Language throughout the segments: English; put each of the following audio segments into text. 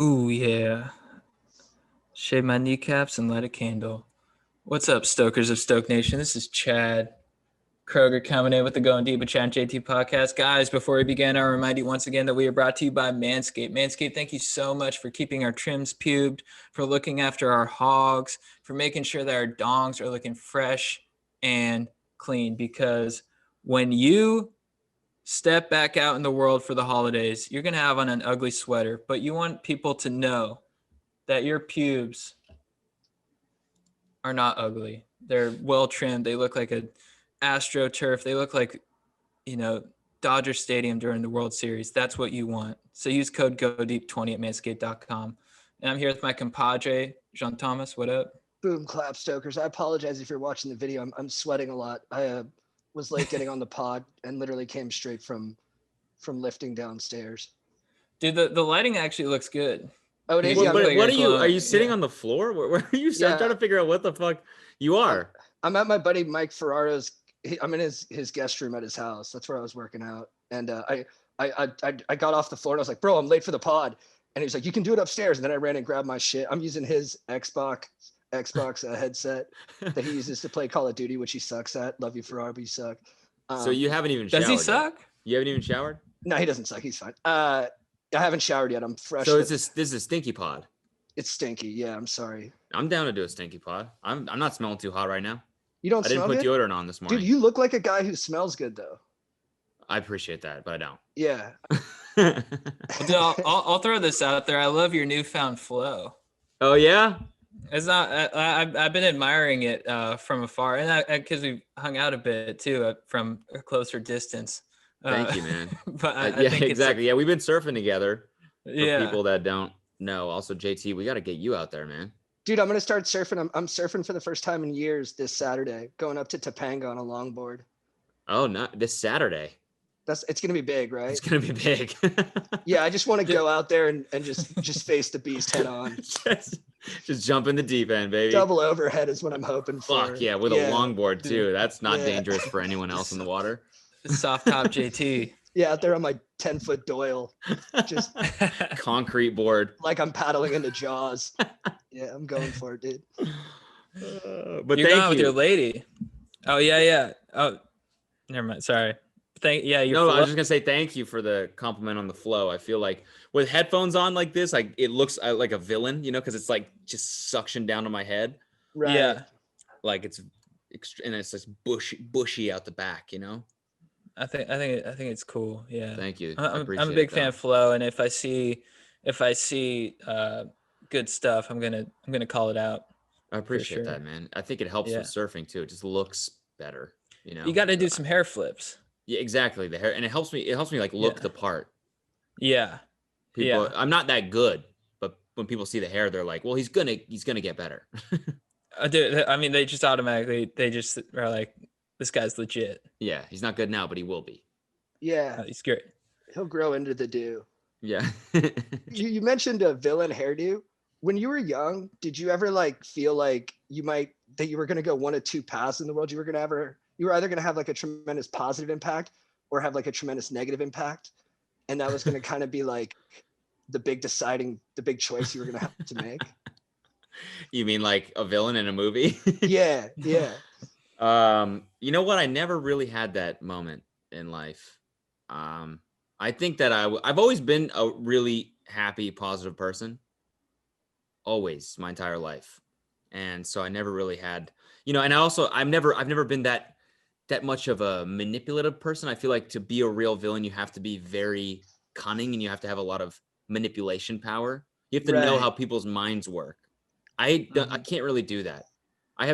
Ooh, yeah. Shave my kneecaps and light a candle. What's up, Stokers of Stoke Nation? This is Chad Kroger coming in with the Going Deep with Chad and JT podcast. Guys, before we begin, I remind you once again that we are brought to you by Manscape. Manscaped, thank you so much for keeping our trims pubed, for looking after our hogs, for making sure that our dongs are looking fresh and clean. Because when you step back out in the world for the holidays, you're going to have on an ugly sweater, but you want people to know that your pubes are not ugly. They're well trimmed. They look like a AstroTurf. They look like, you know, Dodger Stadium during the World Series. That's what you want. So use code GODEEP20 at manscaped.com. And I'm here with my compadre, Jean Thomas. What up? Boom clap, Stokers. I apologize if you're watching the video. I'm sweating a lot. I was late getting on the pod and literally came straight from lifting downstairs. Dude, the lighting actually looks good. Oh, it is. You Yeah, look like What you're are you? Are glowing. you sitting Yeah. on the floor? Where are you? Yeah. I'm trying to figure out what the fuck you are. I'm at my buddy Mike Ferraro's. I'm in his guest room at his house. That's where I was working out. And I got off the floor and I was like, bro, I'm late for the pod. And he was like, you can do it upstairs. And then I ran and grabbed my shit. I'm using his Xbox headset that he uses to play Call of Duty, which he sucks at. Love you, Ferraro, but you suck. So you haven't even showered. Does he suck? Yet. You haven't even showered? No, he doesn't suck. He's fine. I haven't showered yet. I'm fresh. So this is a stinky pod. It's stinky. Yeah, I'm sorry. I'm down to do a stinky pod. I'm not smelling too hot right now. You don't I didn't smell put good? deodorant on this morning. Dude, you look like a guy who smells good though. I appreciate that, but I don't. Yeah. Dude, I'll throw this out there. I love your newfound flow. Oh yeah? It's not. I've been admiring it from afar, and because we hung out a bit too from a closer distance. Thank you, man. But I yeah, think exactly. Yeah, we've been surfing together. For Yeah. people that don't know, also JT, we got to get you out there, man. Dude, I'm gonna start surfing. I'm surfing for the first time in years this Saturday, going up to Topanga on a longboard. Oh, not this Saturday. It's gonna be big, right? It's gonna be big. Yeah, I just want to go out there and just face the beast head on. just jump in the deep end, baby. Double overhead is what I'm hoping for. Fuck yeah, with a longboard too. That's not Yeah. dangerous for anyone else in the water. soft top JT. Yeah, out there on my 10-foot Doyle, just Concrete board. like I'm paddling into Jaws. Yeah, I'm going for it, dude. But You're thank going with you. your lady. Oh yeah. Oh, never mind. Sorry. Your No, I flow- was just gonna say thank you for the compliment on the flow. I feel like with headphones on like this, like it looks like a villain, because it's like just suction down to my head. Right. Yeah. Like it's and it's just bushy out the back. I think it's cool. Yeah. Thank you. I'm a appreciate big that. fan of flow, and if I see good stuff, I'm gonna call it out. I appreciate sure. that, man. I think it helps Yeah. with surfing too. It just looks better. You got to do some hair flips. Yeah, exactly. The hair, and it helps me like look Yeah. the part. Yeah. People, Yeah. I'm not that good, but when people see the hair, they're like, "Well, he's gonna get better." Dude, I mean, they just automatically are like, this guy's legit. Yeah, he's not good now, but he will be. Yeah, He's great. he'll grow into the do. Yeah. You mentioned a villain hairdo. When you were young, did you ever feel like that you were going to go one of two paths in the world? You were either going to have like a tremendous positive impact or have like a tremendous negative impact. And that was going to kind of be like the big choice you were going to have to make. You mean like a villain in a movie? Yeah. Yeah. You know what? I never really had that moment in life. I think that I've always been a really happy, positive person. Always, my entire life. And so I never really had, and I've never been that much of a manipulative person. I feel like to be a real villain, you have to be very cunning and you have to have a lot of manipulation power. You have to know Right. how people's minds work. I can't really do that. I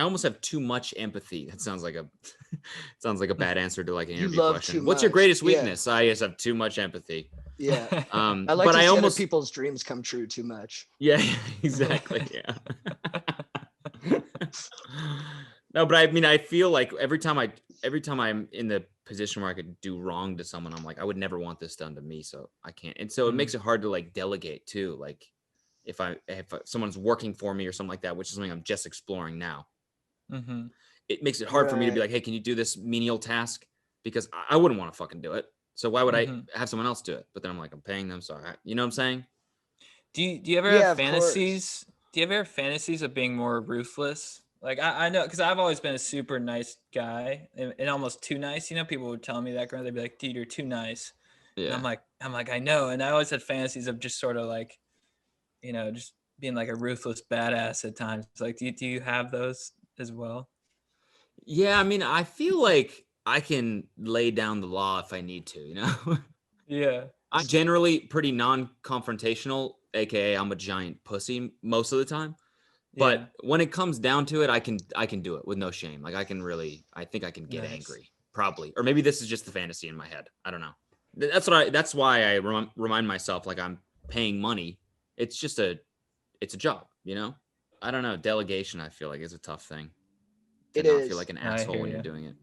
almost have too much empathy. That sounds like a bad answer to like an You interview love question. too What's your much. greatest Yeah. weakness? I just have too much empathy. Yeah. I like but to see I other almost people's dreams come true too much. yeah, exactly. Yeah. No, but I mean, I feel like every time I'm in the position where I could do wrong to someone, I'm like, I would never want this done to me, so I can't. And so it makes it hard to like delegate too. Like if someone's working for me or something like that, which is something I'm just exploring now, Mm-hmm. it makes it hard for me to be Right. like, hey, can you do this menial task? Because I wouldn't want to fucking do it. So why would Mhm. I have someone else do it? But then I'm like, I'm paying them, so you know what I'm saying? Do you ever Yeah, have of course. fantasies? Do you ever have fantasies of being more ruthless? Like I know because I've always been a super nice guy and almost too nice. You know, people would tell me that growing up. They'd be like, "Dude, you're too nice," and Yeah. I'm like, I know. And I always had fantasies of just sort of like, you know, just being like a ruthless badass at times. Like, do you have those as well? Yeah, I mean, I feel like I can lay down the law if I need to, you know? Yeah. I'm generally pretty non-confrontational, aka I'm a giant pussy most of the time. Yeah. But when it comes down to it, I can do it with no shame. Like I think I can get Nice. angry, probably. Or maybe this is just the fantasy in my head. I don't know. That's why I remind myself like I'm paying money. It's a job, you know? I don't know. Delegation, I feel like, is a tough thing to It not feel is. like an I asshole hear when you're you. doing it.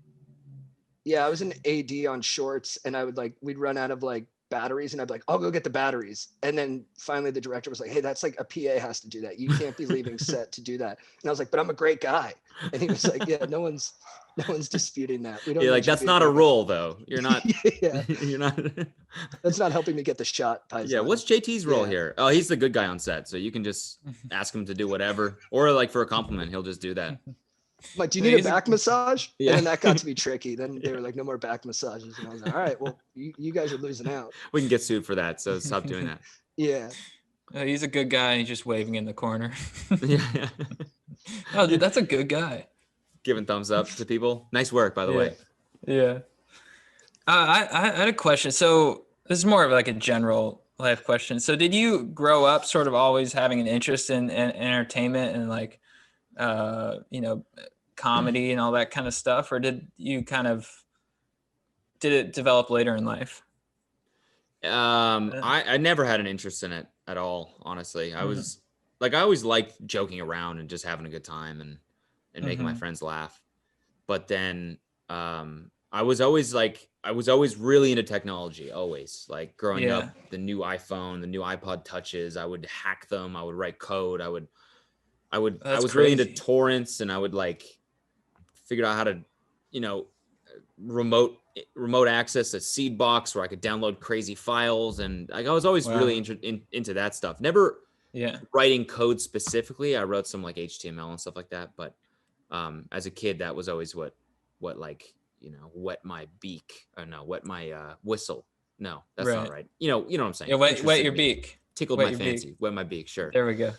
Yeah, I was an AD on shorts, and we'd run out of like batteries, and I'd be like, I'll go get the batteries. And then finally the director was like, hey, that's like a PA has to do that. You can't be leaving set to do that. And I was like, but I'm a great guy. And he was like, yeah, no one's disputing that. We don't You're need like, you to that's be not a great guy." role though. You're not Yeah, you're not that's not helping me get the shot, Paisan. Yeah, what's JT's role Yeah. here? Oh, he's the good guy on set, so you can just ask him to do whatever. Or like for a compliment, he'll just do that. I'm like, do you Yeah, need a he's a- back massage? Yeah. And then that got to be tricky. Then they were like, no more back massages. And I was like, all right, well, you guys are losing out. We can get sued for that, so stop doing that. Yeah. He's a good guy and he's just waving in the corner. Yeah. Oh, dude, that's a good guy. Giving thumbs up to people. Nice work, by the way. Yeah. I had a question. So this is more of like a general life question. So did you grow up sort of always having an interest in entertainment and like, you know, comedy and all that kind of stuff? Or did it develop later in life? I never had an interest in it at all, honestly. I was like I always liked joking around and just having a good time and making my friends laugh. But then I was always really into technology, always. Like growing up, the new iPhone, the new iPod touches, I would hack them, I would write code, I was really into torrents, and I would like figure out how to, you know, remote access a seed box where I could download crazy files, and like I was always really into that stuff. Never writing code specifically. I wrote some like HTML and stuff like that, but as a kid, that was always what like, you know, wet my beak. Or no, wet my whistle. No, that's not right. You know what I'm saying? Yeah, wet your beak. Tickled my fancy. Wet my beak. Sure. There we go.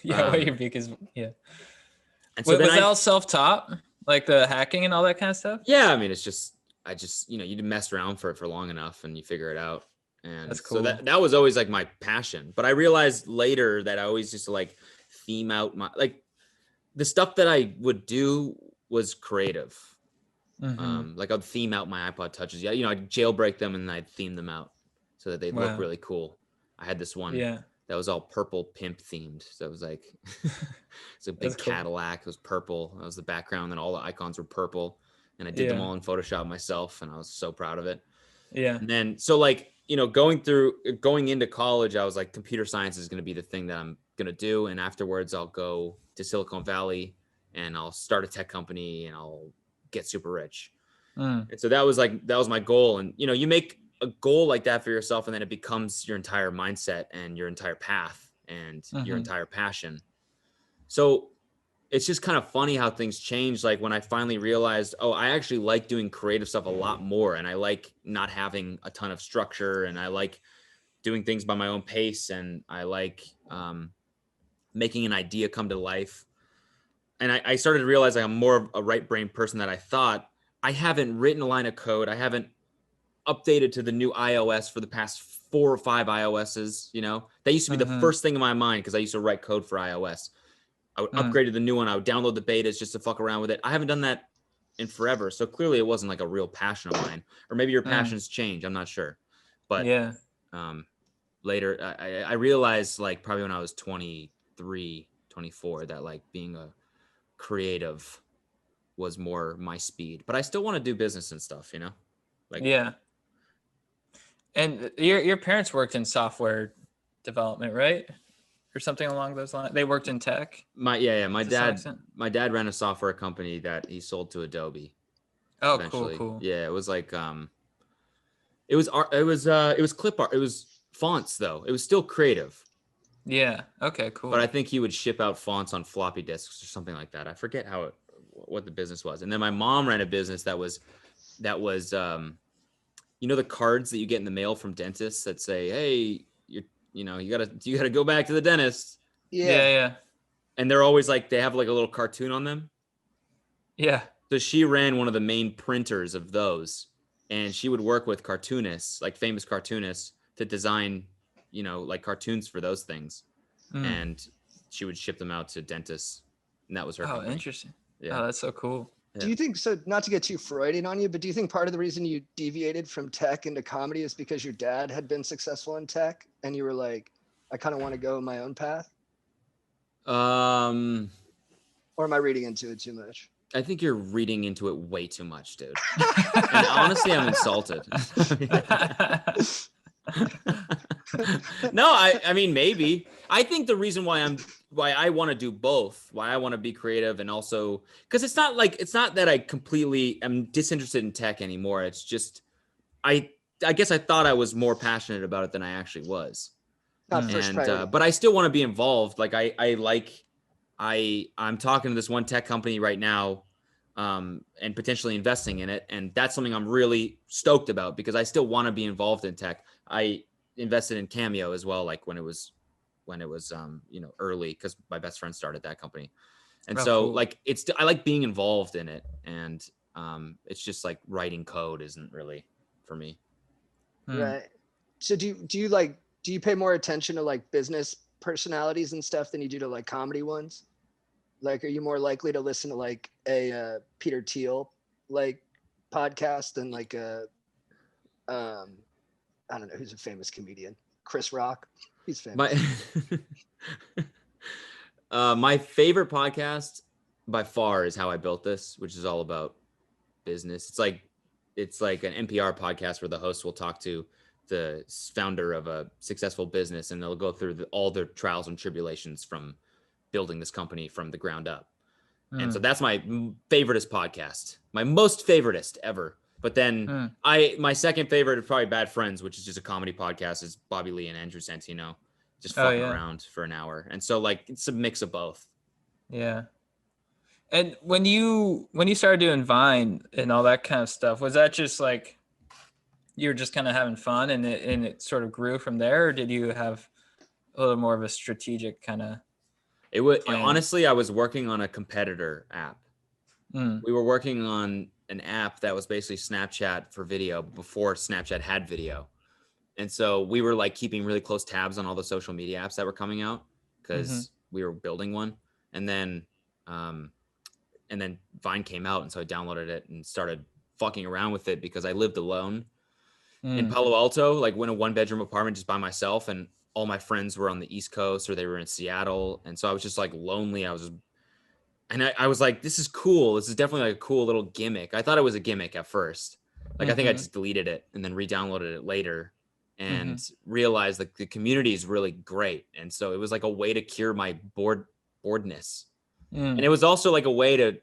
Yeah, wet your beak is And so was that all self-taught? Like the hacking and all that kind of stuff? Yeah, I mean, I just, you know, you mess around for long enough and you figure it out. And that's cool. So that was always like my passion. But I realized later that I always used to like theme out the stuff that I would do was creative. Like I'd theme out my iPod touches. Yeah, you know, I'd jailbreak them and I'd theme them out so that they look really cool. I had this one that was all purple pimp themed. So it was like it's a big Cadillac. It was purple. That was the background, and all the icons were purple. And I did them all in Photoshop myself, and I was so proud of it. Yeah. And then so like, you know, going into college, I was like, computer science is going to be the thing that I'm going to do, and afterwards I'll go to Silicon Valley and I'll start a tech company and I'll get super rich. And so that was my goal. And you know, you make a goal like that for yourself, and then it becomes your entire mindset and your entire path and your entire passion. So it's just kind of funny how things change. Like when I finally realized, oh, I actually like doing creative stuff a lot more, and I like not having a ton of structure, and I like doing things by my own pace, and I like making an idea come to life. And I started to realize I'm more of a right brain person than I thought. I haven't written a line of code. I haven't updated to the new iOS for the past 4 or 5 iOSs. You know, that used to be the first thing in my mind because I used to write code for iOS. I would upgrade to the new one. I would download the betas just to fuck around with it. I haven't done that in forever. So clearly it wasn't like a real passion of mine, or maybe your passions change. I'm not sure. But later I realized, like probably when I was 23, 24, that like being a creative was more my speed, but I still want to do business and stuff, you know? Like, and your parents worked in software development, right? Or something along those lines. They worked in tech. My dad ran a software company that he sold to Adobe. Oh, eventually. Cool. Yeah, it was like it was clip art. It was fonts though. It was still creative. Yeah. Okay, cool. But I think he would ship out fonts on floppy disks or something like that. I forget what the business was. And then my mom ran a business that was the cards that you get in the mail from dentists that say, "Hey, you gotta go back to the dentist." Yeah, Yeah. yeah. And they're always like, they have like a little cartoon on them. Yeah. So she ran one of the main printers of those, and she would work with cartoonists, like famous cartoonists, to design, like cartoons for those things. Mm. And she would ship them out to dentists, and that was her Oh, company. interesting. Yeah. Oh, that's so cool. Do you think so? Not to get too Freudian on you, but do you think part of the reason you deviated from tech into comedy is because your dad had been successful in tech, and you were like, I kind of want to go my own path? Um, Or am I reading into it too much? I think you're reading into it way too much, dude. And honestly, I'm insulted. No, I mean, maybe. I think the reason why I want to do both, why I want to be creative, and also because it's not that I completely am disinterested in tech anymore. It's just I guess I thought I was more passionate about it than I actually was. Not first priority. But I still want to be involved. Like I'm talking to this one tech company right now, and potentially investing in it. And that's something I'm really stoked about because I still want to be involved in tech. I invested in Cameo as well, like when it was early, because my best friend started that company. And so cool. like I like being involved in it. And it's just like writing code isn't really for me. Right. So do you pay more attention to like business personalities and stuff than you do to like comedy ones? Like, are you more likely to listen to like a Peter Thiel like podcast than like a I don't know who's a famous comedian, Chris Rock? He's famous. My favorite podcast by far is How I Built This, which is all about business. It's like an NPR podcast where the host will talk to the founder of a successful business, and they'll go through all their trials and tribulations from building this company from the ground up. And so that's my favoriteest podcast, my most favoriteest ever. But then my second favorite is probably Bad Friends, which is just a comedy podcast. Is Bobby Lee and Andrew Santino just fucking around for an hour. And so like it's a mix of both. Yeah. And when you started doing Vine and all that kind of stuff, was that just like you were just kind of having fun and it sort of grew from there, or did you have a little more of a strategic kind of? It was honestly, I was working on a competitor app. We were working on an app that was basically Snapchat for video before Snapchat had video. And so we were like keeping really close tabs on all the social media apps that were coming out because we were building one. And then Vine came out. And so I downloaded it and started fucking around with it because I lived alone in Palo Alto, like in a 1-bedroom apartment just by myself. And all my friends were on the East Coast or they were in Seattle. And so I was just like lonely. I was like, this is cool. This is definitely like a cool little gimmick. I thought it was a gimmick at first. Like, I think I just deleted it and then re-downloaded it later and realized like the community is really great. And so it was like a way to cure my boredness. And it was also like a way to,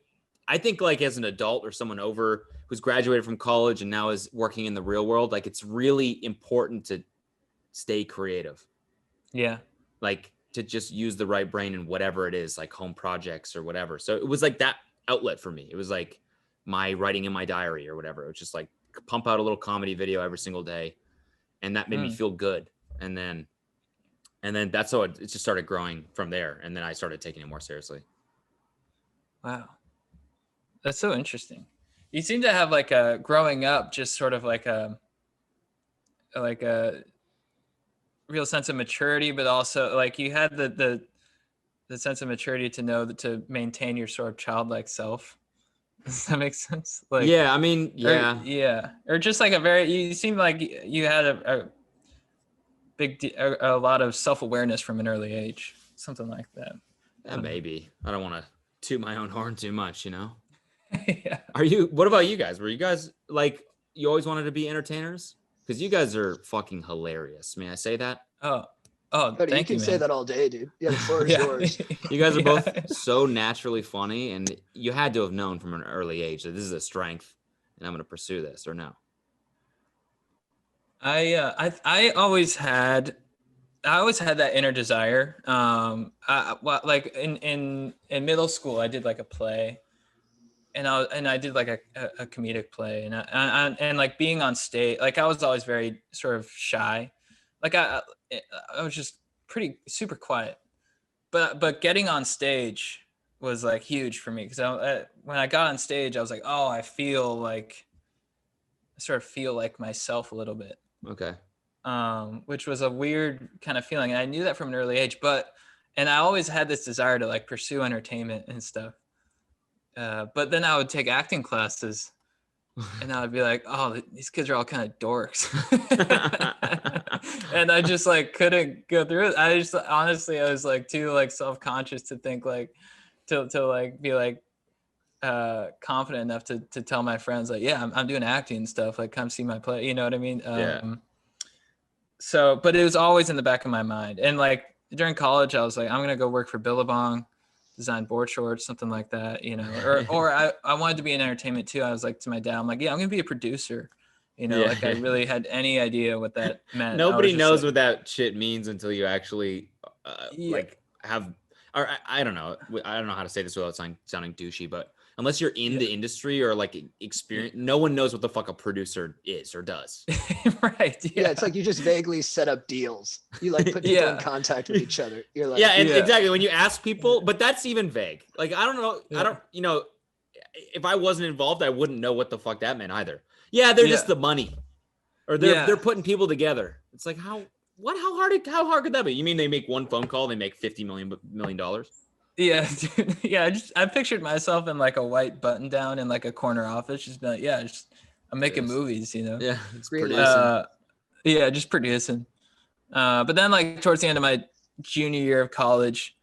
I think like as an adult or someone over who's graduated from college and now is working in the real world, like it's really important to stay creative. Yeah. Like to just use the right brain in whatever it is, like home projects or whatever. So it was like that outlet for me. It was like my writing in my diary or whatever. It was just like pump out a little comedy video every single day. And that made me feel good. And then that's how it just started growing from there. And then I started taking it more seriously. Wow. That's so interesting. You seem to have like a growing up, just sort of like a real sense of maturity, but also like you had the sense of maturity to know that to maintain your sort of childlike self. Does that make sense? Like, yeah, I mean, yeah. Or just like you seem like you had a lot of self-awareness from an early age, something like that. Maybe. I don't want to toot my own horn too much, you know? Yeah. What about you guys? Were you guys like, you always wanted to be entertainers? Because you guys are fucking hilarious. May I say that? Oh, Cody, thank you can say that all day, dude. Yeah, the floor is yours. You guys are both so naturally funny, and you had to have known from an early age that this is a strength, and I'm going to pursue this, or no? I always had I always had that inner desire. Well, like in middle school, I did like a play, and I did like a comedic play, and like being on stage, like I was always very sort of shy, like I was just pretty super quiet, but getting on stage was like huge for me because when I got on stage, I was like, oh, I sort of feel like myself a little bit. Okay. Which was a weird kind of feeling. And I knew that from an early age, and I always had this desire to like pursue entertainment and stuff. But then I would take acting classes and I would be like, oh, these kids are all kind of dorks. And I just like couldn't go through it. I just honestly, I was like too like self-conscious to think like, to like be like, confident enough to tell my friends like, yeah, I'm doing acting and stuff, like come see my play, you know what I mean? Yeah. So, but it was always in the back of my mind. And like during college, I was like, I'm gonna go work for Billabong, design board shorts, something like that, you know. Or I wanted to be in entertainment too. I was like to my dad, I'm like, yeah, I'm gonna be a producer. You know, Yeah. like I really had any idea what that meant. Nobody knows what that shit means until you actually Yeah. like have, or I don't know. I don't know how to say this without sounding douchey, but unless you're in the industry or like experience, no one knows what the fuck a producer is or does. Right. Yeah, it's like you just vaguely set up deals. You like put people in contact with each other. You're like, yeah, and exactly. When you ask people, but that's even vague. Like I don't know. I don't. You know, if I wasn't involved, I wouldn't know what the fuck that meant either. Yeah, they're just the money, or they're putting people together. It's like how hard could that be? You mean they make one phone call, they make $50 million? Yeah, dude. Yeah. I pictured myself in like a white button down in like a corner office, just be like, yeah, I'm making movies, you know. Yeah, it's producing. Yeah, just producing. But then like towards the end of my junior year of college,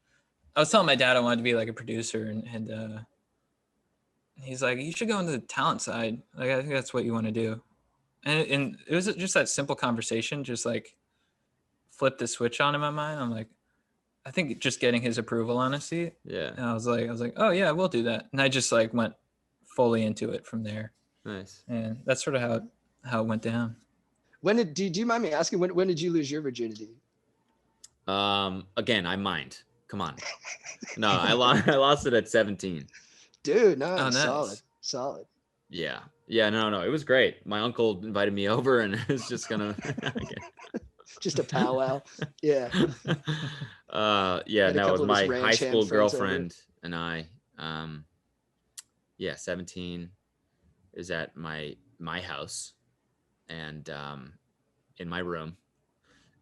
I was telling my dad I wanted to be like a producer, and he's like, you should go into the talent side. Like I think that's what you want to do. And it was just that simple conversation, just like flipped the switch on in my mind. I'm like, I think just getting his approval, honestly. Yeah. And I was like, oh yeah, we'll do that. And I just like went fully into it from there. Nice. And that's sort of how it went down. do you mind me asking, when did you lose your virginity? Again, I mind. Come on. No, I lost it at 17. Dude, no, Oh, nice. solid. Yeah. No. It was great. My uncle invited me over and it was just gonna Just a powwow. Yeah. Yeah, no, it was my high school girlfriend and I. 17 is at my house and in my room.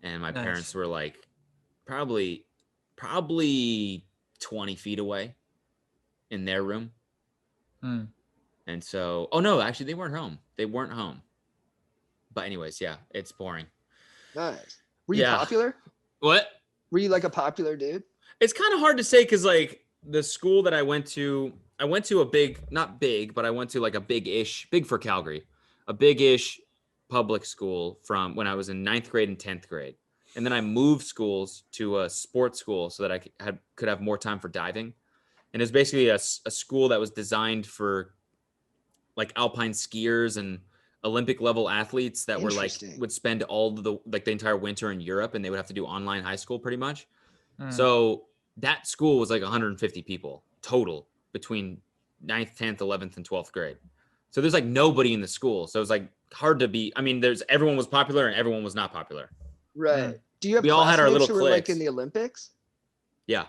And my parents were like probably 20 feet away in their room. And so, oh no, actually they weren't home. But anyways, yeah, it's boring. Nice. Were you popular? What? Were you like a popular dude? It's kind of hard to say because like the school that I went to a big, not big, but I went to like a big for Calgary, a big-ish public school from when I was in 9th grade and 10th grade. And then I moved schools to a sports school so that I could have more time for diving. And it was basically a school that was designed for like alpine skiers and Olympic level athletes that were like would spend all the entire winter in Europe, and they would have to do online high school pretty much. So that school was like 150 people total between 9th, 10th, 11th, and 12th grade. So there's like nobody in the school. So it was like hard to be. I mean, everyone was popular and everyone was not popular. Right. Do you have? We all had our little cliques who were like in the Olympics? Yeah.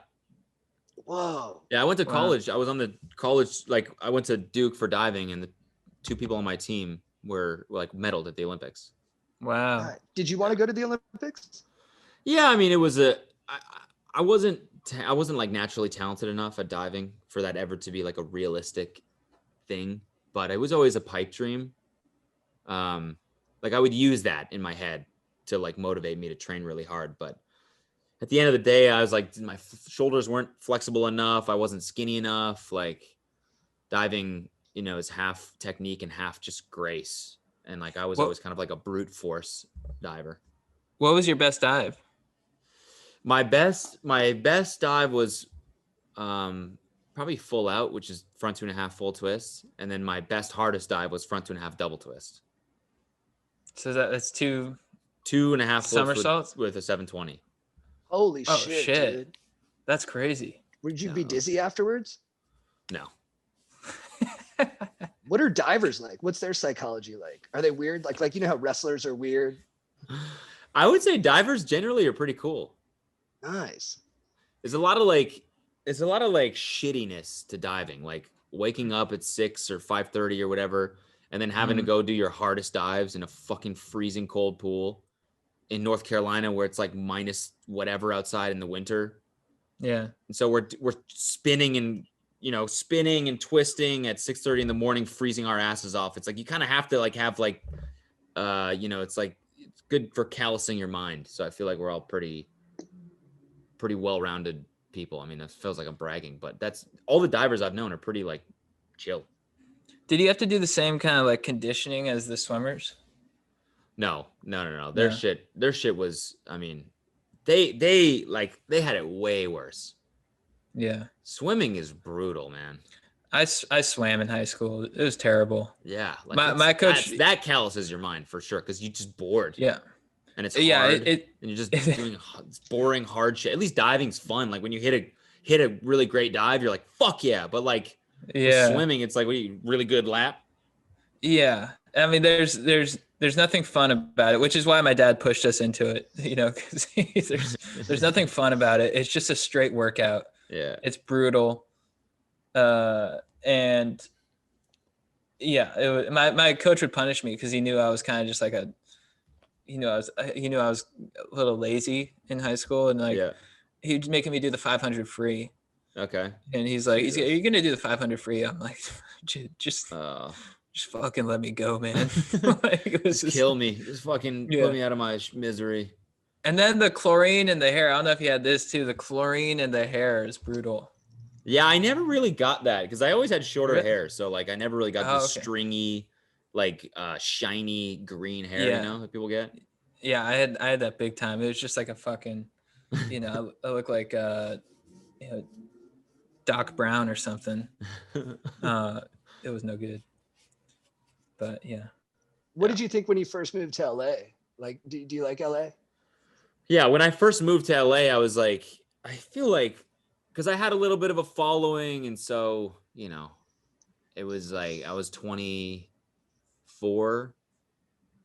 Whoa. Yeah, I went to college. I was on the college, like I went to Duke for diving, and the 2 people on my team were like medaled at the Olympics. Wow. Did you want to go to the Olympics? Yeah, I mean, it was I wasn't like naturally talented enough at diving for that ever to be like a realistic thing, but it was always a pipe dream. Like I would use that in my head to like motivate me to train really hard, but at the end of the day, I was like, my shoulders weren't flexible enough. I wasn't skinny enough. Like diving, you know, is half technique and half just grace. And like, I was always kind of like a brute force diver. What was your best dive? My best dive was probably full out, which is front 2.5 full twist. And then my best hardest dive was front 2.5 double twist. So that's 2.5 2.5 somersaults with a 720. Holy Oh, shit, shit. dude. That's crazy. Would you No. be dizzy afterwards? No. What are divers like? What's their psychology like? Are they weird? Like you know how wrestlers are weird? I would say divers generally are pretty cool. Nice. There's a lot of like shittiness to diving, like waking up at 6 or 5:30 or whatever, and then having to go do your hardest dives in a fucking freezing cold pool in North Carolina where it's like minus whatever outside in the winter. Yeah. And so we're spinning and twisting at 6:30 in the morning, freezing our asses off. It's like you kind of have to like have like it's like it's good for callousing your mind. So I feel like we're all pretty well-rounded people. I mean, that feels like I'm bragging, but that's all the divers I've known are pretty like chill. Did you have to do the same kind of like conditioning as the swimmers? No. No. Their shit was, I mean, they had it way worse. Yeah. Swimming is brutal, man. I swam in high school. It was terrible. Yeah. Like My coach, that calluses your mind for sure. Cause you just bored. yeah. And it's hard. Yeah. And you're just doing boring, hard shit. At least diving's fun. Like when you hit a really great dive, you're like, fuck yeah. But like, yeah. swimming, it's like, what are you, really good lap? Yeah. I mean, there's nothing fun about it, which is why my dad pushed us into it, because there's nothing fun about it. It's just a straight workout. Yeah. It's brutal. And yeah, my coach would punish me because he knew I was kind of just like I was a little lazy in high school, and like he'd making me do the 500 free. Okay. And he's like, are you gonna do the 500 free? I'm like, just fucking let me go, man. Like, it was kill me. Just fucking put me out of my misery. And then the chlorine in the hair. I don't know if you had this too. The chlorine in the hair is brutal. Yeah, I never really got that because I always had shorter hair. So like I never really got the stringy, like shiny green hair, that people get. Yeah, I had that big time. It was just like a fucking, I look like Doc Brown or something. It was no good. But yeah. What did you think when you first moved to LA? Like, do you like LA? Yeah, when I first moved to LA, I was like, I feel like, because I had a little bit of a following, and so, it was like I was 24,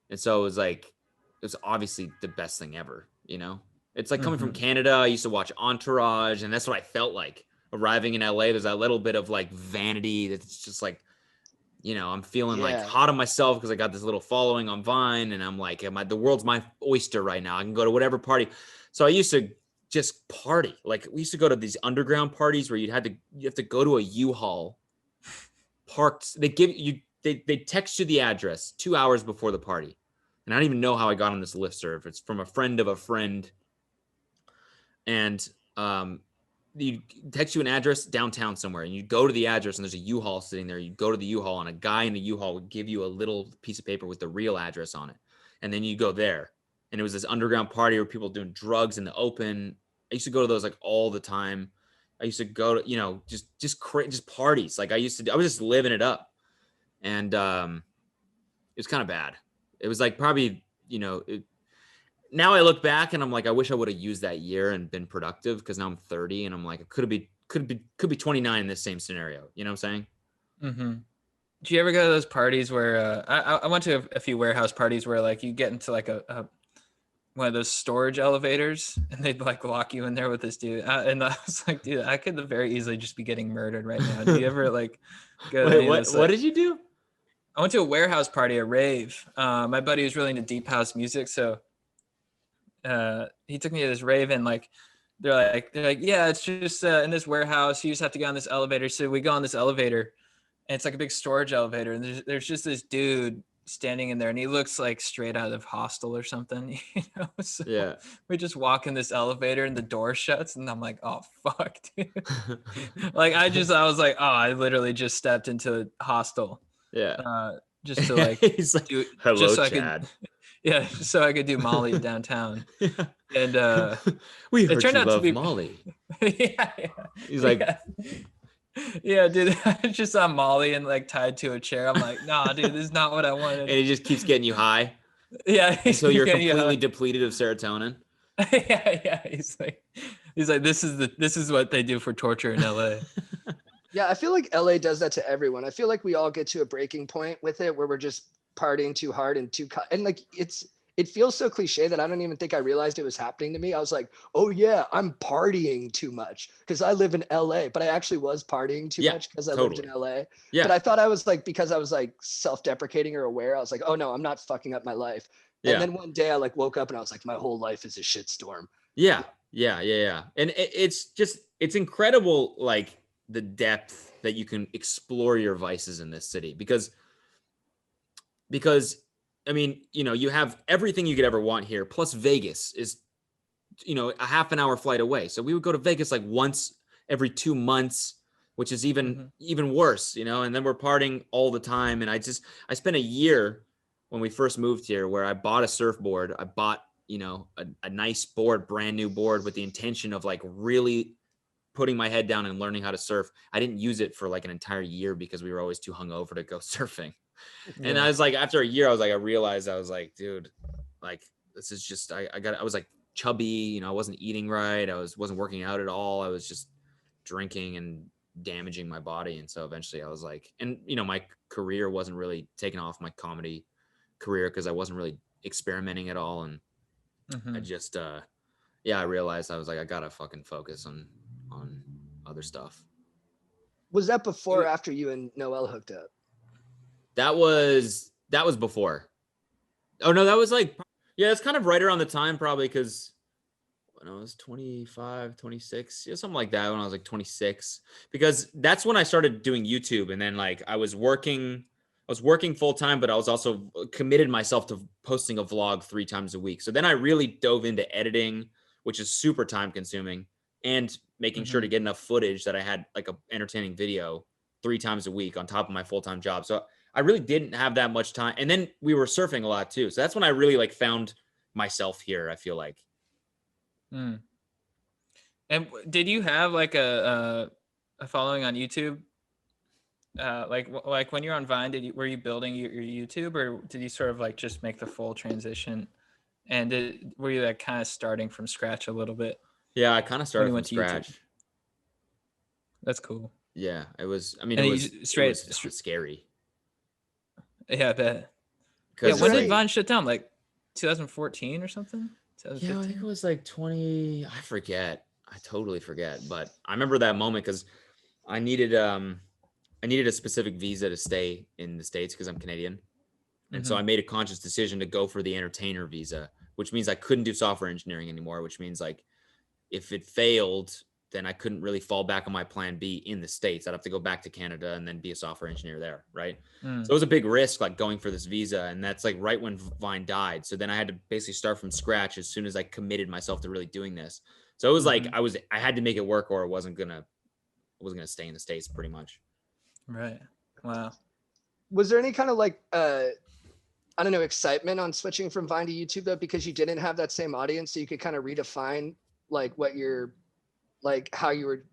and so it was like, it was obviously the best thing ever, It's like coming from Canada, I used to watch Entourage, and that's what I felt like. Arriving in LA, there's that little bit of like vanity that's just like, I'm feeling like hot on myself because I got this little following on Vine, and I'm like, the world's my oyster right now. I can go to whatever party. So I used to just party. Like we used to go to these underground parties where you have to go to a U-Haul parked. They text you the address 2 hours before the party. And I don't even know how I got on this listserv. It's from a friend of a friend. And you text you an address downtown somewhere, and you go to the address, and there's a U-Haul sitting there. You go to the U-Haul, and a guy in the U-Haul would give you a little piece of paper with the real address on it. And then you go there. And it was this underground party where people doing drugs in the open. I used to go to those like all the time. I used to go to, just parties. Like I was just living it up. And it was kind of bad. It was like probably, now I look back and I'm like, I wish I would have used that year and been productive, because now I'm 30 and I'm like, I could be 29 in this same scenario. You know what I'm saying? Mm-hmm. Do you ever go to those parties where I went to a few warehouse parties where like you get into like a one of those storage elevators, and they'd like lock you in there with this dude. And I was like, dude, I could very easily just be getting murdered right now. Do you ever like go to what did you do? I went to a warehouse party, a rave. My buddy was really into deep house music, so he took me to this rave, and like they're like, yeah, it's just in this warehouse. You just have to go on this elevator. So we go on this elevator, and it's like a big storage elevator, and there's just this dude standing in there, and he looks like straight out of Hostel or something. So yeah, we just walk in this elevator, and the door shuts, and I'm like, oh fuck, dude. Like I was like, oh, I literally just stepped into Hostel. Yeah. Just to like he's like, hello, just so Chad. So I could do Molly downtown. And we heard it turned out to be Molly. Yeah. He's like, yeah, dude. I just saw Molly and like tied to a chair. I'm like, nah, dude, this is not what I wanted. And he just keeps getting you high. Yeah. So you're completely depleted of serotonin. Yeah. He's like, this is what they do for torture in LA. Yeah, I feel like LA does that to everyone. I feel like we all get to a breaking point with it where we're just partying too hard and and like it feels so cliche that I don't even think I realized it was happening to me. I was like, oh yeah, I'm partying too much because I live in LA, but I actually was partying too Yeah, much because I lived totally. in LA. Yeah. But I thought I was like, because I was like self-deprecating or aware, I was like, oh no, I'm not fucking up my life. And Yeah. then one day I like woke up and I was like, my whole life is a shitstorm. Yeah. And it's incredible, like the depth that you can explore your vices in this city because I mean, you have everything you could ever want here. Plus Vegas is, a half an hour flight away. So we would go to Vegas like once every 2 months, which is even worse, and then we're partying all the time. And I spent a year when we first moved here where I bought a surfboard. I bought, a nice board, brand new board with the intention of like really putting my head down and learning how to surf. I didn't use it for like an entire year because we were always too hungover to go surfing. And I was like, after a year, I realized, I was like, dude, like, this is just, I was like chubby, I wasn't eating right. wasn't working out at all. I was just drinking and damaging my body. And so eventually I was like, and my career wasn't really taking off, my comedy career, because I wasn't really experimenting at all. And I just, I realized, I was like, I gotta fucking focus on other stuff. Was that before or after you and Noel hooked up? That was before. Oh no, that was like, yeah, it's kind of right around the time, probably, because when I was 25, 26, something like that, when I was like 26, because that's when I started doing YouTube. And then like I was working full time, but I was also committed myself to posting a vlog 3 times a week. So then I really dove into editing, which is super time consuming, and making sure to get enough footage that I had like a entertaining video 3 times a week on top of my full-time job. So I really didn't have that much time. And then we were surfing a lot too. So that's when I really like found myself here, I feel like. And did you have like a following on YouTube? Like when you're on Vine, were you building your YouTube, or did you sort of like just make the full transition? And were you like kind of starting from scratch a little bit? Yeah, I kind of started from scratch. YouTube? That's cool. Yeah, it was. I mean, and it was scary. Yeah, I bet. Yeah, when did Vine shut down? Like 2014 or something? 2015? Yeah, I think it was like 20. I forget. I totally forget. But I remember that moment because I needed a specific visa to stay in the States because I'm Canadian. And so I made a conscious decision to go for the entertainer visa, which means I couldn't do software engineering anymore, which means like if it failed, then I couldn't really fall back on my plan B in the States. I'd have to go back to Canada and then be a software engineer there. Right. So it was a big risk, like going for this visa. And that's like right when Vine died. So then I had to basically start from scratch as soon as I committed myself to really doing this. So it was like, I had to make it work or I wasn't going to stay in the States pretty much. Right. Wow. Was there any kind of like, I don't know, excitement on switching from Vine to YouTube though, because you didn't have that same audience, so you could kind of redefine like what your, like how you were,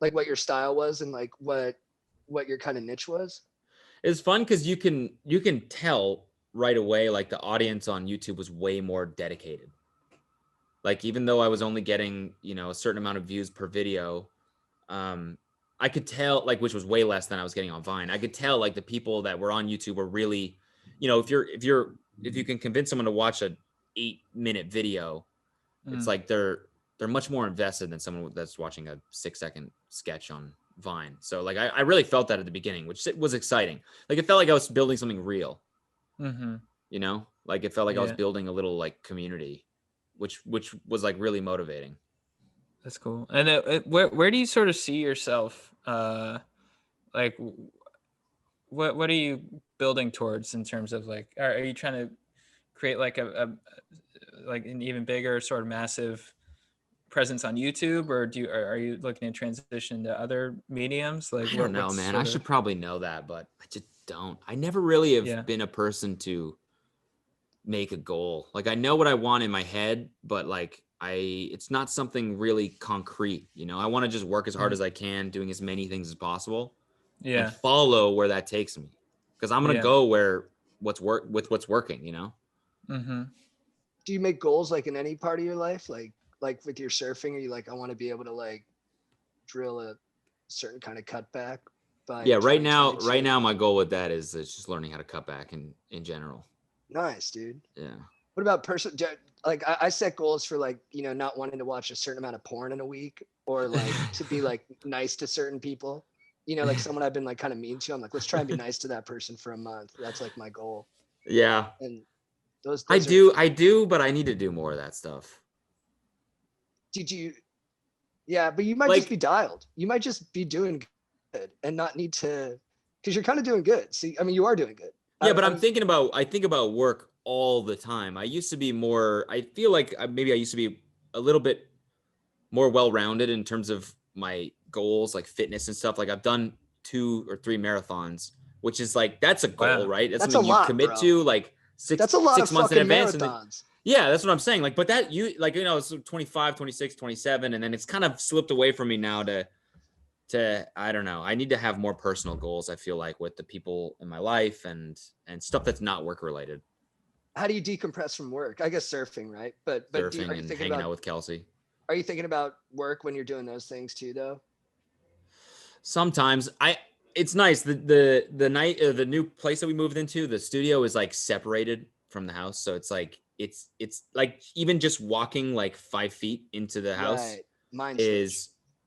like what your style was and like what your kind of niche was? It's fun because you can tell right away, like the audience on YouTube was way more dedicated. Like even though I was only getting, a certain amount of views per video, I could tell, like, which was way less than I was getting on Vine. I could tell like the people that were on YouTube were really, if you can convince someone to watch a 8-minute video, it's like they're much more invested than someone that's watching a 6-second sketch on Vine. So like I really felt that at the beginning, which was exciting. Like it felt like I was building something real. Like it felt like I was building a little like community, which was like really motivating. That's cool. And where do you sort of see yourself? Like, what are you building towards in terms of like, are you trying to create like a like an even bigger sort of massive presence on YouTube, or are you looking to transition to other mediums? Like, I don't know, man. I should probably know that, but I just don't. I never really have been a person to make a goal. Like I know what I want in my head, but like it's not something really concrete. I want to just work as hard as I can, doing as many things as possible, and follow where that takes me. Because I'm gonna go where what's working. Do you make goals like in any part of your life? Like with your surfing, are you like, I want to be able to like drill a certain kind of cutback by Yeah, right 2022? now my goal with that is just learning how to cut back in general. Nice, dude. Yeah. What about like I set goals for like, not wanting to watch a certain amount of porn in a week, or like to be like nice to certain people. Like someone I've been like kind of mean to. I'm like, let's try and be nice to that person for a month. That's like my goal. Yeah. And those I are, do, but I need to do more of that stuff. did you yeah, but you might just Like, be dialed. You might just be doing good and not need to, because you're kind of doing good. See, I mean, you are doing good. yeah, but I think about work all the time. I used to be more, I feel like maybe I used to be a little bit more well-rounded in terms of my goals, like fitness and stuff. Like I've done 2 or 3 marathons, which is like, that's a goal, Wow. right? That's That's something a you lot, commit bro. to like That's a lot of 6 months in fucking advance. And then, marathons. yeah, that's what I'm saying. Like, but that it's 25, 26, 27. And then it's kind of slipped away from me now to, I don't know. I need to have more personal goals, I feel like, with the people in my life and stuff that's not work related. How do you decompress from work? I guess surfing, right? But are Surfing you and thinking hanging about, out with Kelsey. are you thinking about work when you're doing those things too, though? Sometimes it's nice. The the new place that we moved into, the studio is like separated from the house. So it's like, it's like even just walking like 5 feet into the house Right. Mind switch.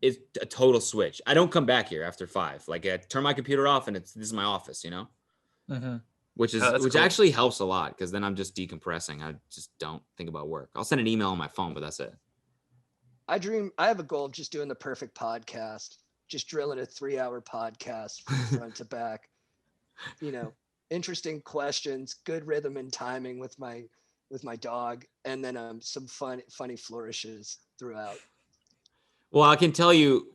is a total switch. I don't come back here after 5. Like I turn my computer off and this is my office, Mm-hmm. which That's cool. actually helps a lot because then I'm just decompressing. I just don't think about work. I'll send an email on my phone, but that's it. I have a goal of just doing the perfect podcast, just drilling a 3-hour podcast from front to back, interesting questions, good rhythm and timing with my dog, and then some funny flourishes throughout. Well, I can tell you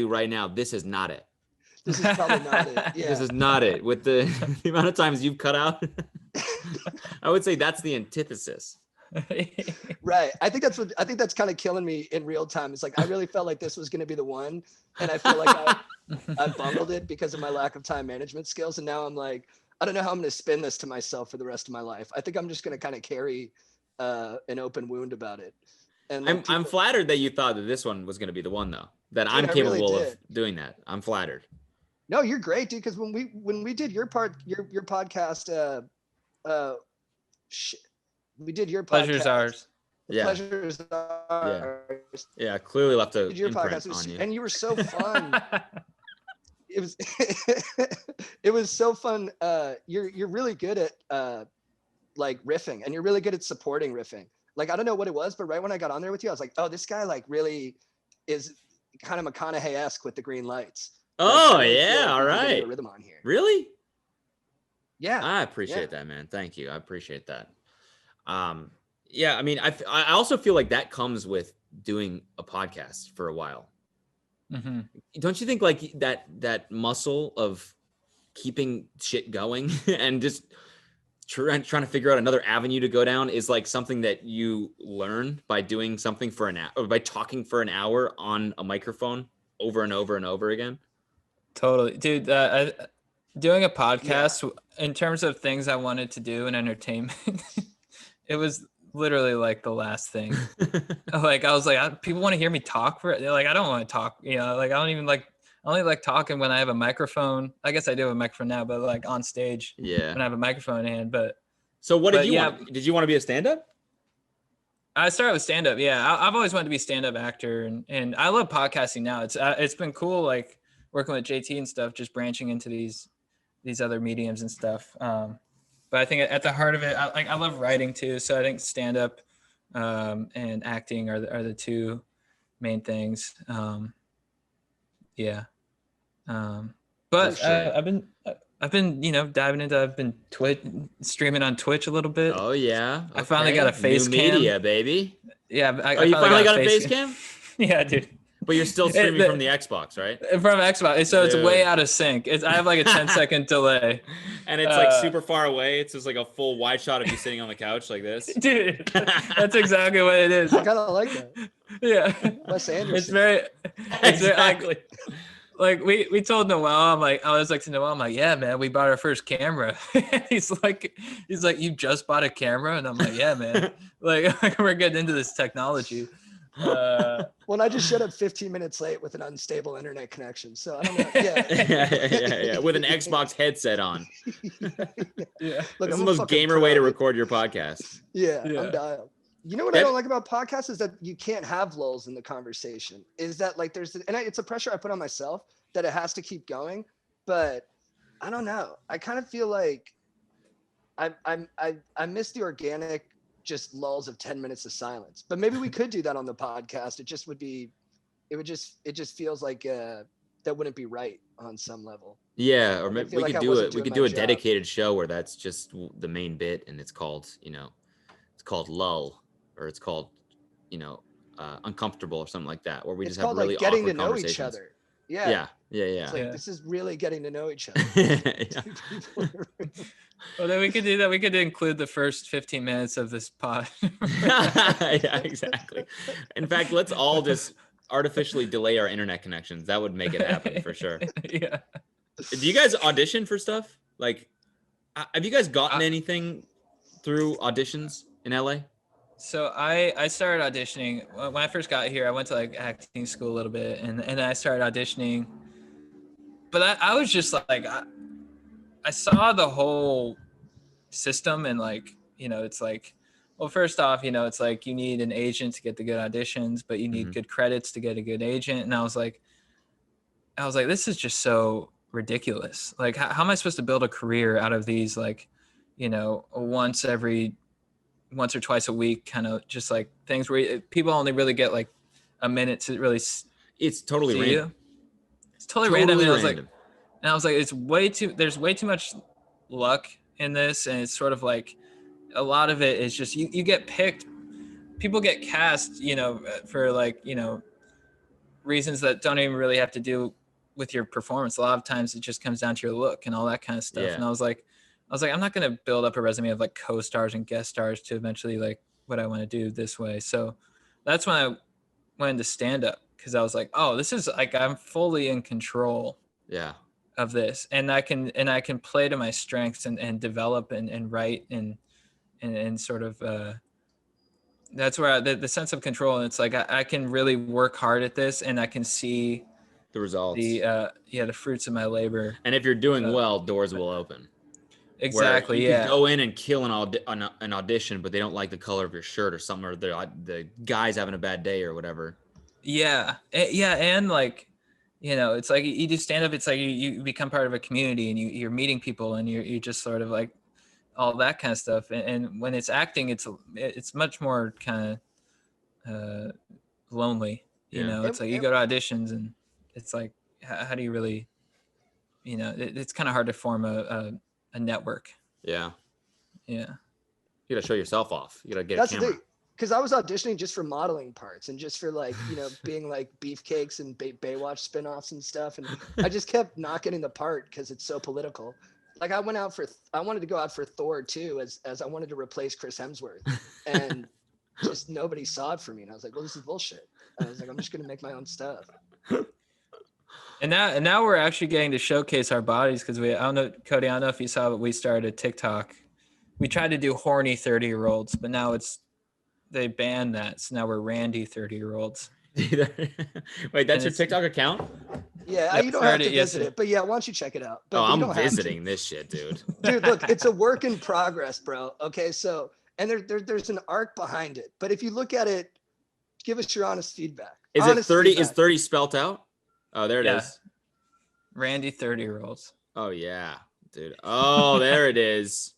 right now, this is not it. This is probably not it. Yeah. This is not it. With the amount of times you've cut out, I would say that's the antithesis. Right. I think that's kind of killing me in real time. It's like, I really felt like this was going to be the one. And I feel like I bungled it because of my lack of time management skills. And now I'm like, I don't know how I'm going to spin this to myself for the rest of my life. I think I'm just going to kind of carry an open wound about it. And like, I'm flattered that you thought that this one was going to be the one, though, that dude, I'm capable of doing that. I'm flattered. No, you're great, dude. Because when we did your podcast, we did your podcast. Pleasure's ours. Yeah. Pleasure's ours. Yeah. Clearly left a your imprint podcast on you. And you were so fun. It was so fun. You're really good at like riffing, and you're really good at supporting riffing. Like, I don't know what it was, but right when I got on there with you, I was like, oh, this guy like really is kind of McConaughey-esque with the green lights. Oh, like, yeah. Like all right. rhythm on here. Really? Yeah. I appreciate that, man. Thank you. I appreciate that. Yeah, I mean, I also feel like that comes with doing a podcast for a while. Mm-hmm. Don't you think like that muscle of keeping shit going and just trying to figure out another avenue to go down is like something that you learn by doing something for an hour, or by talking for an hour on a microphone over and over and over again? Totally, dude. Doing a podcast, in terms of things I wanted to do in entertainment, it was literally like the last thing. Like, I was like, people want to hear me talk like, I don't want to talk, like, I only like talking when I have a microphone. I guess I do have a microphone now, but like on stage, yeah, when I have a microphone in hand. But so what did you want? Did you want to be a stand-up? I started with stand-up. Yeah, I've always wanted to be a stand-up actor, and I love podcasting now. It's been cool, like working with JT and stuff, just branching into these other mediums and stuff. But I think at the heart of it, I love writing too. So I think stand-up and acting are the two main things. Yeah. But sure. I've been, diving into. I've been streaming on Twitch a little bit. Oh yeah. Okay. I finally got a face New cam. media, baby. Yeah. You finally got a face cam? Yeah, dude. But you're still streaming from the Xbox, right? From Xbox. So it's way out of sync. I have like a 10-second delay. And it's like super far away. It's just like a full wide shot of you sitting on the couch like this. Dude, that's exactly what it is. I kind of like that. Yeah. Wes Anderson. It's very exactly. like we told Noel, I was like to Noel, I'm like, yeah, man, we bought our first camera. he's like, you just bought a camera, and I'm like, yeah, man, like we're getting into this technology. Well, I just showed up 15 minutes late with an unstable internet connection, so I don't know. Yeah, yeah, with an Xbox headset on. Yeah, Look, This is I'm the a most fucking gamer pro, way to dude. record your podcast. Yeah, Yeah. I'm dialed. You know what I don't like about podcasts is that you can't have lulls in the conversation. Is that like it's a pressure I put on myself that it has to keep going, but I don't know. I kind of feel like I miss the organic just lulls of 10 minutes of silence. But maybe we could do that on the podcast. It just feels like that wouldn't be right on some level. Yeah, or maybe we like could I do wasn't it. We doing could my do a job. dedicated show where that's just the main bit, and it's called, it's called lull, or it's called, uncomfortable or something like that, where we It's just have called really like getting awkward to know each conversations. other. Yeah. Yeah. It's like, Yeah. this is really getting to know each other. Yeah. Well, then we could do that. We could include the first 15 minutes of this pod. Yeah, exactly. In fact, let's all just artificially delay our internet connections. That would make it happen for sure. Yeah. Do you guys audition for stuff? Like, have you guys gotten anything through auditions in LA? So I started auditioning when I first got here. I went to like acting school a little bit, and I started auditioning. But I was just like, I saw the whole system, and like, it's like, well, first off, it's like you need an agent to get the good auditions, but you need good credits to get a good agent. And I was like, this is just so ridiculous. Like, how am I supposed to build a career out of these, like, once or twice a week kind of just like things where people only really get like a minute to really it's totally see random. you. It's totally random. And Random. I was like, there's way too much luck in this. And it's sort of like a lot of it is just, you get picked, people get cast, for like, reasons that don't even really have to do with your performance. A lot of times it just comes down to your look and all that kind of stuff. Yeah. And I was like, I'm not going to build up a resume of like co-stars and guest stars to eventually like what I want to do this way. So that's when I went into stand up, because I was like, oh, this is like, I'm fully in control of this. And I can play to my strengths and develop and write and sort of, that's where the sense of control. And it's like, I can really work hard at this, and I can see the results, the fruits of my labor. And if you're doing well, doors will open. Exactly. You could go in and kill an audition, but they don't like the color of your shirt or something, or the guy's having a bad day or whatever. Yeah. And like, it's like you do stand up. It's like you become part of a community, and you're meeting people, and you're just sort of like all that kind of stuff. And when it's acting, it's much more kind of lonely. It's like you go to auditions, and it's like, how do you really, it's kind of hard to form a network. Yeah. You gotta show yourself off. You gotta get That's a camera. the thing, because I was auditioning just for modeling parts and just for like, being like beefcakes and Baywatch spinoffs and stuff, and I just kept not getting the part because it's so political. Like I wanted to go out for Thor 2 as I wanted to replace Chris Hemsworth, and just nobody saw it for me, and I was like, well, this is bullshit. I was like, I'm just gonna make my own stuff. And now we're actually getting to showcase our bodies, because I don't know, Cody, I don't know if you saw, but we started a TikTok. We tried to do horny 30-year-olds, but now they banned that. So now we're randy 30-year-olds. Wait, that's your TikTok account? Yeah, you don't have to visit it, but yeah, why don't you check it out? But I'm visiting this shit, dude. Dude, look, it's a work in progress, bro. Okay, so, and there's an arc behind it, but if you look at it, give us your honest feedback. Is it 30? Is 30 spelt out? Oh, there it is. Randy 30-year-olds. Oh yeah, dude. Oh, there it is.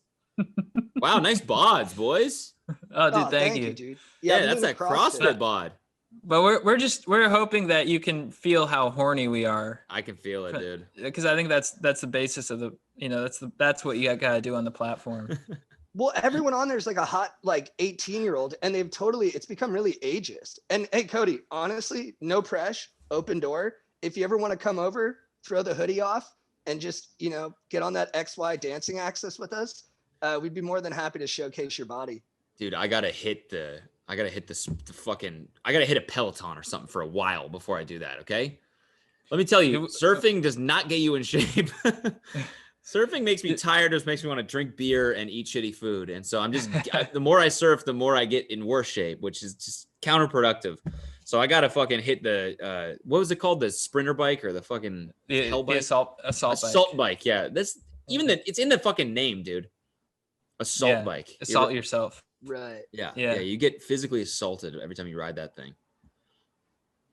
Wow, nice bods, boys. Oh, dude, thank you, dude. Yeah, that's that CrossFit bod. But we're hoping that you can feel how horny we are. I can feel it, dude. Because I think that's the basis of that's what you gotta do on the platform. Well, everyone on there is like a hot, like 18-year-old, and it's become really ageist. And hey, Cody, honestly, no press, open door. If you ever want to come over, throw the hoodie off and just, get on that XY dancing axis with us, we'd be more than happy to showcase your body. Dude, I gotta hit a Peloton or something for a while before I do that. Okay. Let me tell you, surfing does not get you in shape. Surfing makes me tired. Just makes me want to drink beer and eat shitty food. And so the more I surf, the more I get in worse shape, which is just counterproductive. So I got to fucking hit the, what was it called? The sprinter bike or the fucking hell bike? Assault bike. Yeah. It's in the fucking name, dude. Assault bike. Assault yourself. Right. Yeah. You get physically assaulted every time you ride that thing.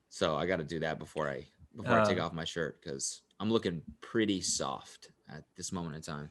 So I got to do that before I take off my shirt, because I'm looking pretty soft at this moment in time.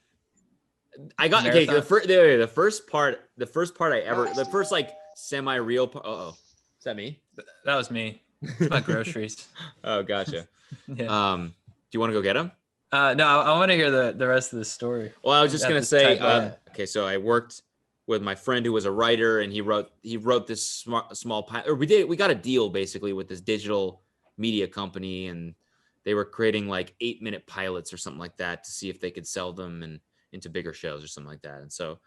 I got the first part I ever, the first like semi-real part. Is that me? That was me. It's my groceries. Oh, gotcha. Yeah. Do you want to go get them? No, I want to hear the rest of the story. Well, I was just gonna say, okay, so I worked with my friend who was a writer, and he wrote this small pilot. Or we got a deal basically with this digital media company, and they were creating like 8-minute pilots or something like that to see if they could sell them into bigger shows or something like that. And so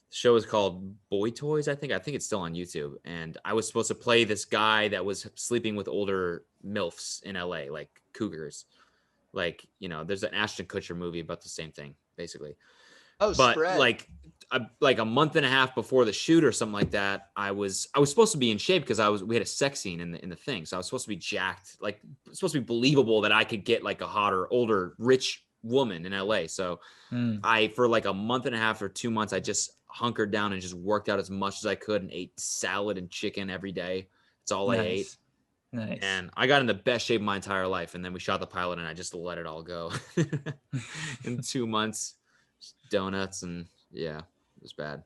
the show is called Boy Toys, I think it's still on YouTube. And I was supposed to play this guy that was sleeping with older MILFs in LA, like cougars. Like, there's an Ashton Kutcher movie about the same thing, basically. Oh, but spread. like a month and a half before the shoot or something like that, I was supposed to be in shape because we had a sex scene in the thing. So I was supposed to be jacked, like it's supposed to be believable that I could get like a hotter, older, rich woman in LA. So for like a month and a half or 2 months, I just hunkered down and just worked out as much as I could and ate salad and chicken every day. That's all I ate. Nice. And I got in the best shape of my entire life. And then we shot the pilot and I just let it all go in 2 months. Just donuts and yeah, it was bad.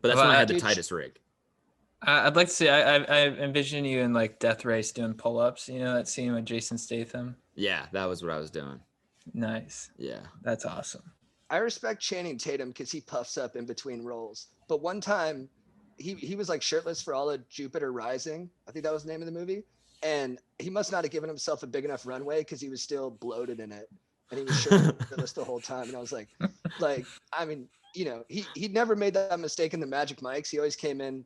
But that's when I had the tightest rig. I'd like to see, I envision you in like Death Race doing pull-ups, that scene with Jason Statham. Yeah, that was what I was doing. Nice. Yeah. That's awesome. I respect Channing Tatum because he puffs up in between roles. But one time he was like shirtless for all of Jupiter Rising. I think that was the name of the movie. And he must not have given himself a big enough runway because he was still bloated in it. And he was shirtless the whole time. And I was like, I mean, he never made that mistake in the Magic Mikes. He always came in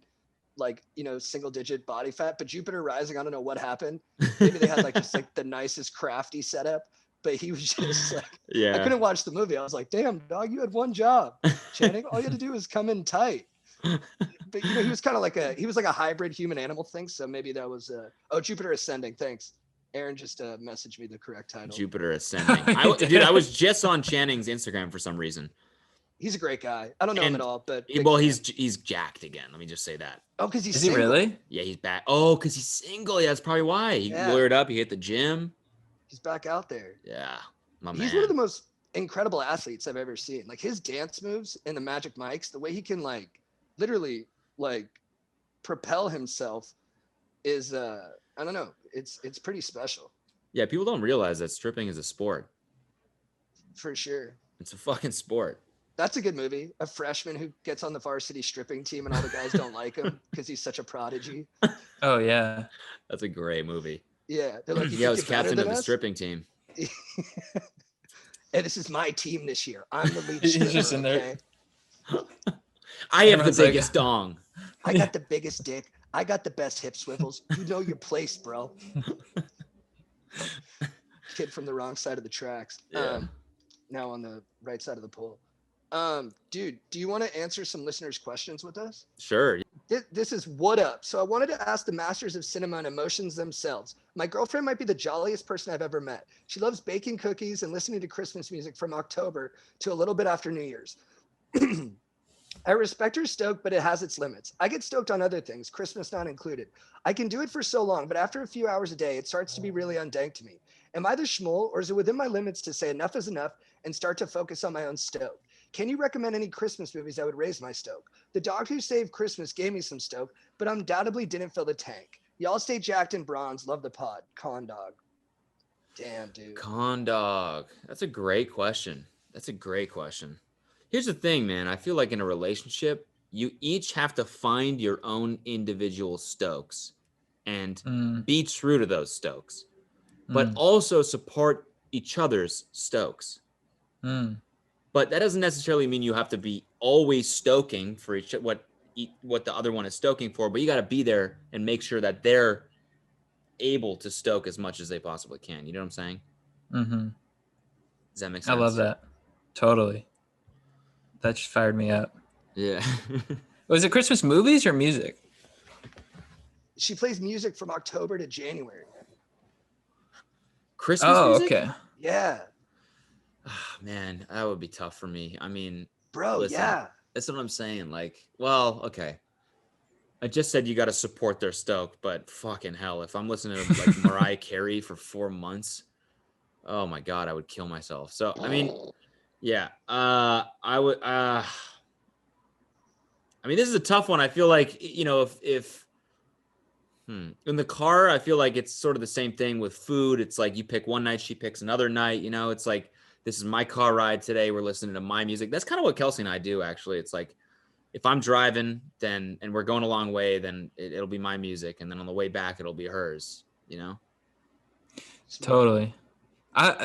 like, single digit body fat. But Jupiter Rising, I don't know what happened. Maybe they had like just like the nicest crafty setup. But he was just like, I couldn't watch the movie. I was like, damn, dog, you had one job, Channing. All you had to do was come in tight. But he was kind of like a hybrid human animal thing. So maybe that was Jupiter Ascending. Thanks. Aaron just messaged me the correct title. Jupiter Ascending. Dude, I was just on Channing's Instagram for some reason. He's a great guy. I don't know him at all, but he's jacked again. Let me just say that. Oh, because he's single. He really? Yeah, he's back. Oh, because he's single. Yeah, that's probably why. He lawyered up. He hit the gym. He's back out there. Yeah, my man. He's one of the most incredible athletes I've ever seen. Like his dance moves in the Magic Mikes, the way he can like literally like propel himself is I don't know. It's pretty special. Yeah, people don't realize that stripping is a sport. For sure. It's a fucking sport. That's a good movie. A freshman who gets on the varsity stripping team and all the guys don't like him because he's such a prodigy. Oh yeah. That's a great movie. Yeah. They're like, I was captain of the stripping team. Hey, this is my team this year. I'm the lead stripper. He's just in there. I have the biggest dong. I got the biggest dick. I got the best hip swivels. You know your place, bro. Kid from the wrong side of the tracks. Yeah. Now on the right side of the pole. Dude, do you want to answer some listeners' questions with us? Sure. This is what up. So I wanted to ask the masters of cinema and emotions themselves. My girlfriend might be the jolliest person I've ever met. She loves baking cookies and listening to Christmas music from October to a little bit after New Year's. I respect her stoke, but it has its limits. I get stoked on other things, Christmas not included. I can do it for so long, but after a few hours a day, it starts to be really undank to me. Am I the schmoll, or is it within my limits to say enough is enough and start to focus on my own stoke? Can you recommend any Christmas movies that would raise my stoke? The Dog Who Saved Christmas gave me some stoke, but undoubtedly didn't fill the tank. Y'all stay jacked in bronze. Love the pod. Con Dog. Damn, dude. Con Dog. That's a great question. Here's the thing, man. I feel like in a relationship, you each have to find your own individual stokes and be true to those stokes, but also support each other's stokes. But that doesn't necessarily mean you have to be always stoking for what the other one is stoking for, but you got to be there and make sure that they're able to stoke as much as they possibly can. You know what I'm saying? Mm-hmm. Does that make I sense? love that. Totally. That just fired me up. Yeah. Was it Christmas movies or music? She plays music from October to January. Christmas Oh, music? okay. Yeah, Oh, man, that would be tough for me. I mean, bro. listen, Yeah. that's what I'm saying. Like, well, okay. I just said you got to support their stoke, but fucking hell, if I'm listening to like Mariah Carey for 4 months, oh my God, I would kill myself. So, I mean, yeah, I would, I mean, this is a tough one. I feel like, you know, if in the car, I feel like it's sort of the same thing with food. It's like you pick one night, she picks another night, you know, it's like, this is my car ride today. We're listening to my music. That's kind of what Kelsey and I do, actually. It's like, if I'm driving and we're going a long way, then it'll be my music. And then on the way back, it'll be hers, you know? Totally.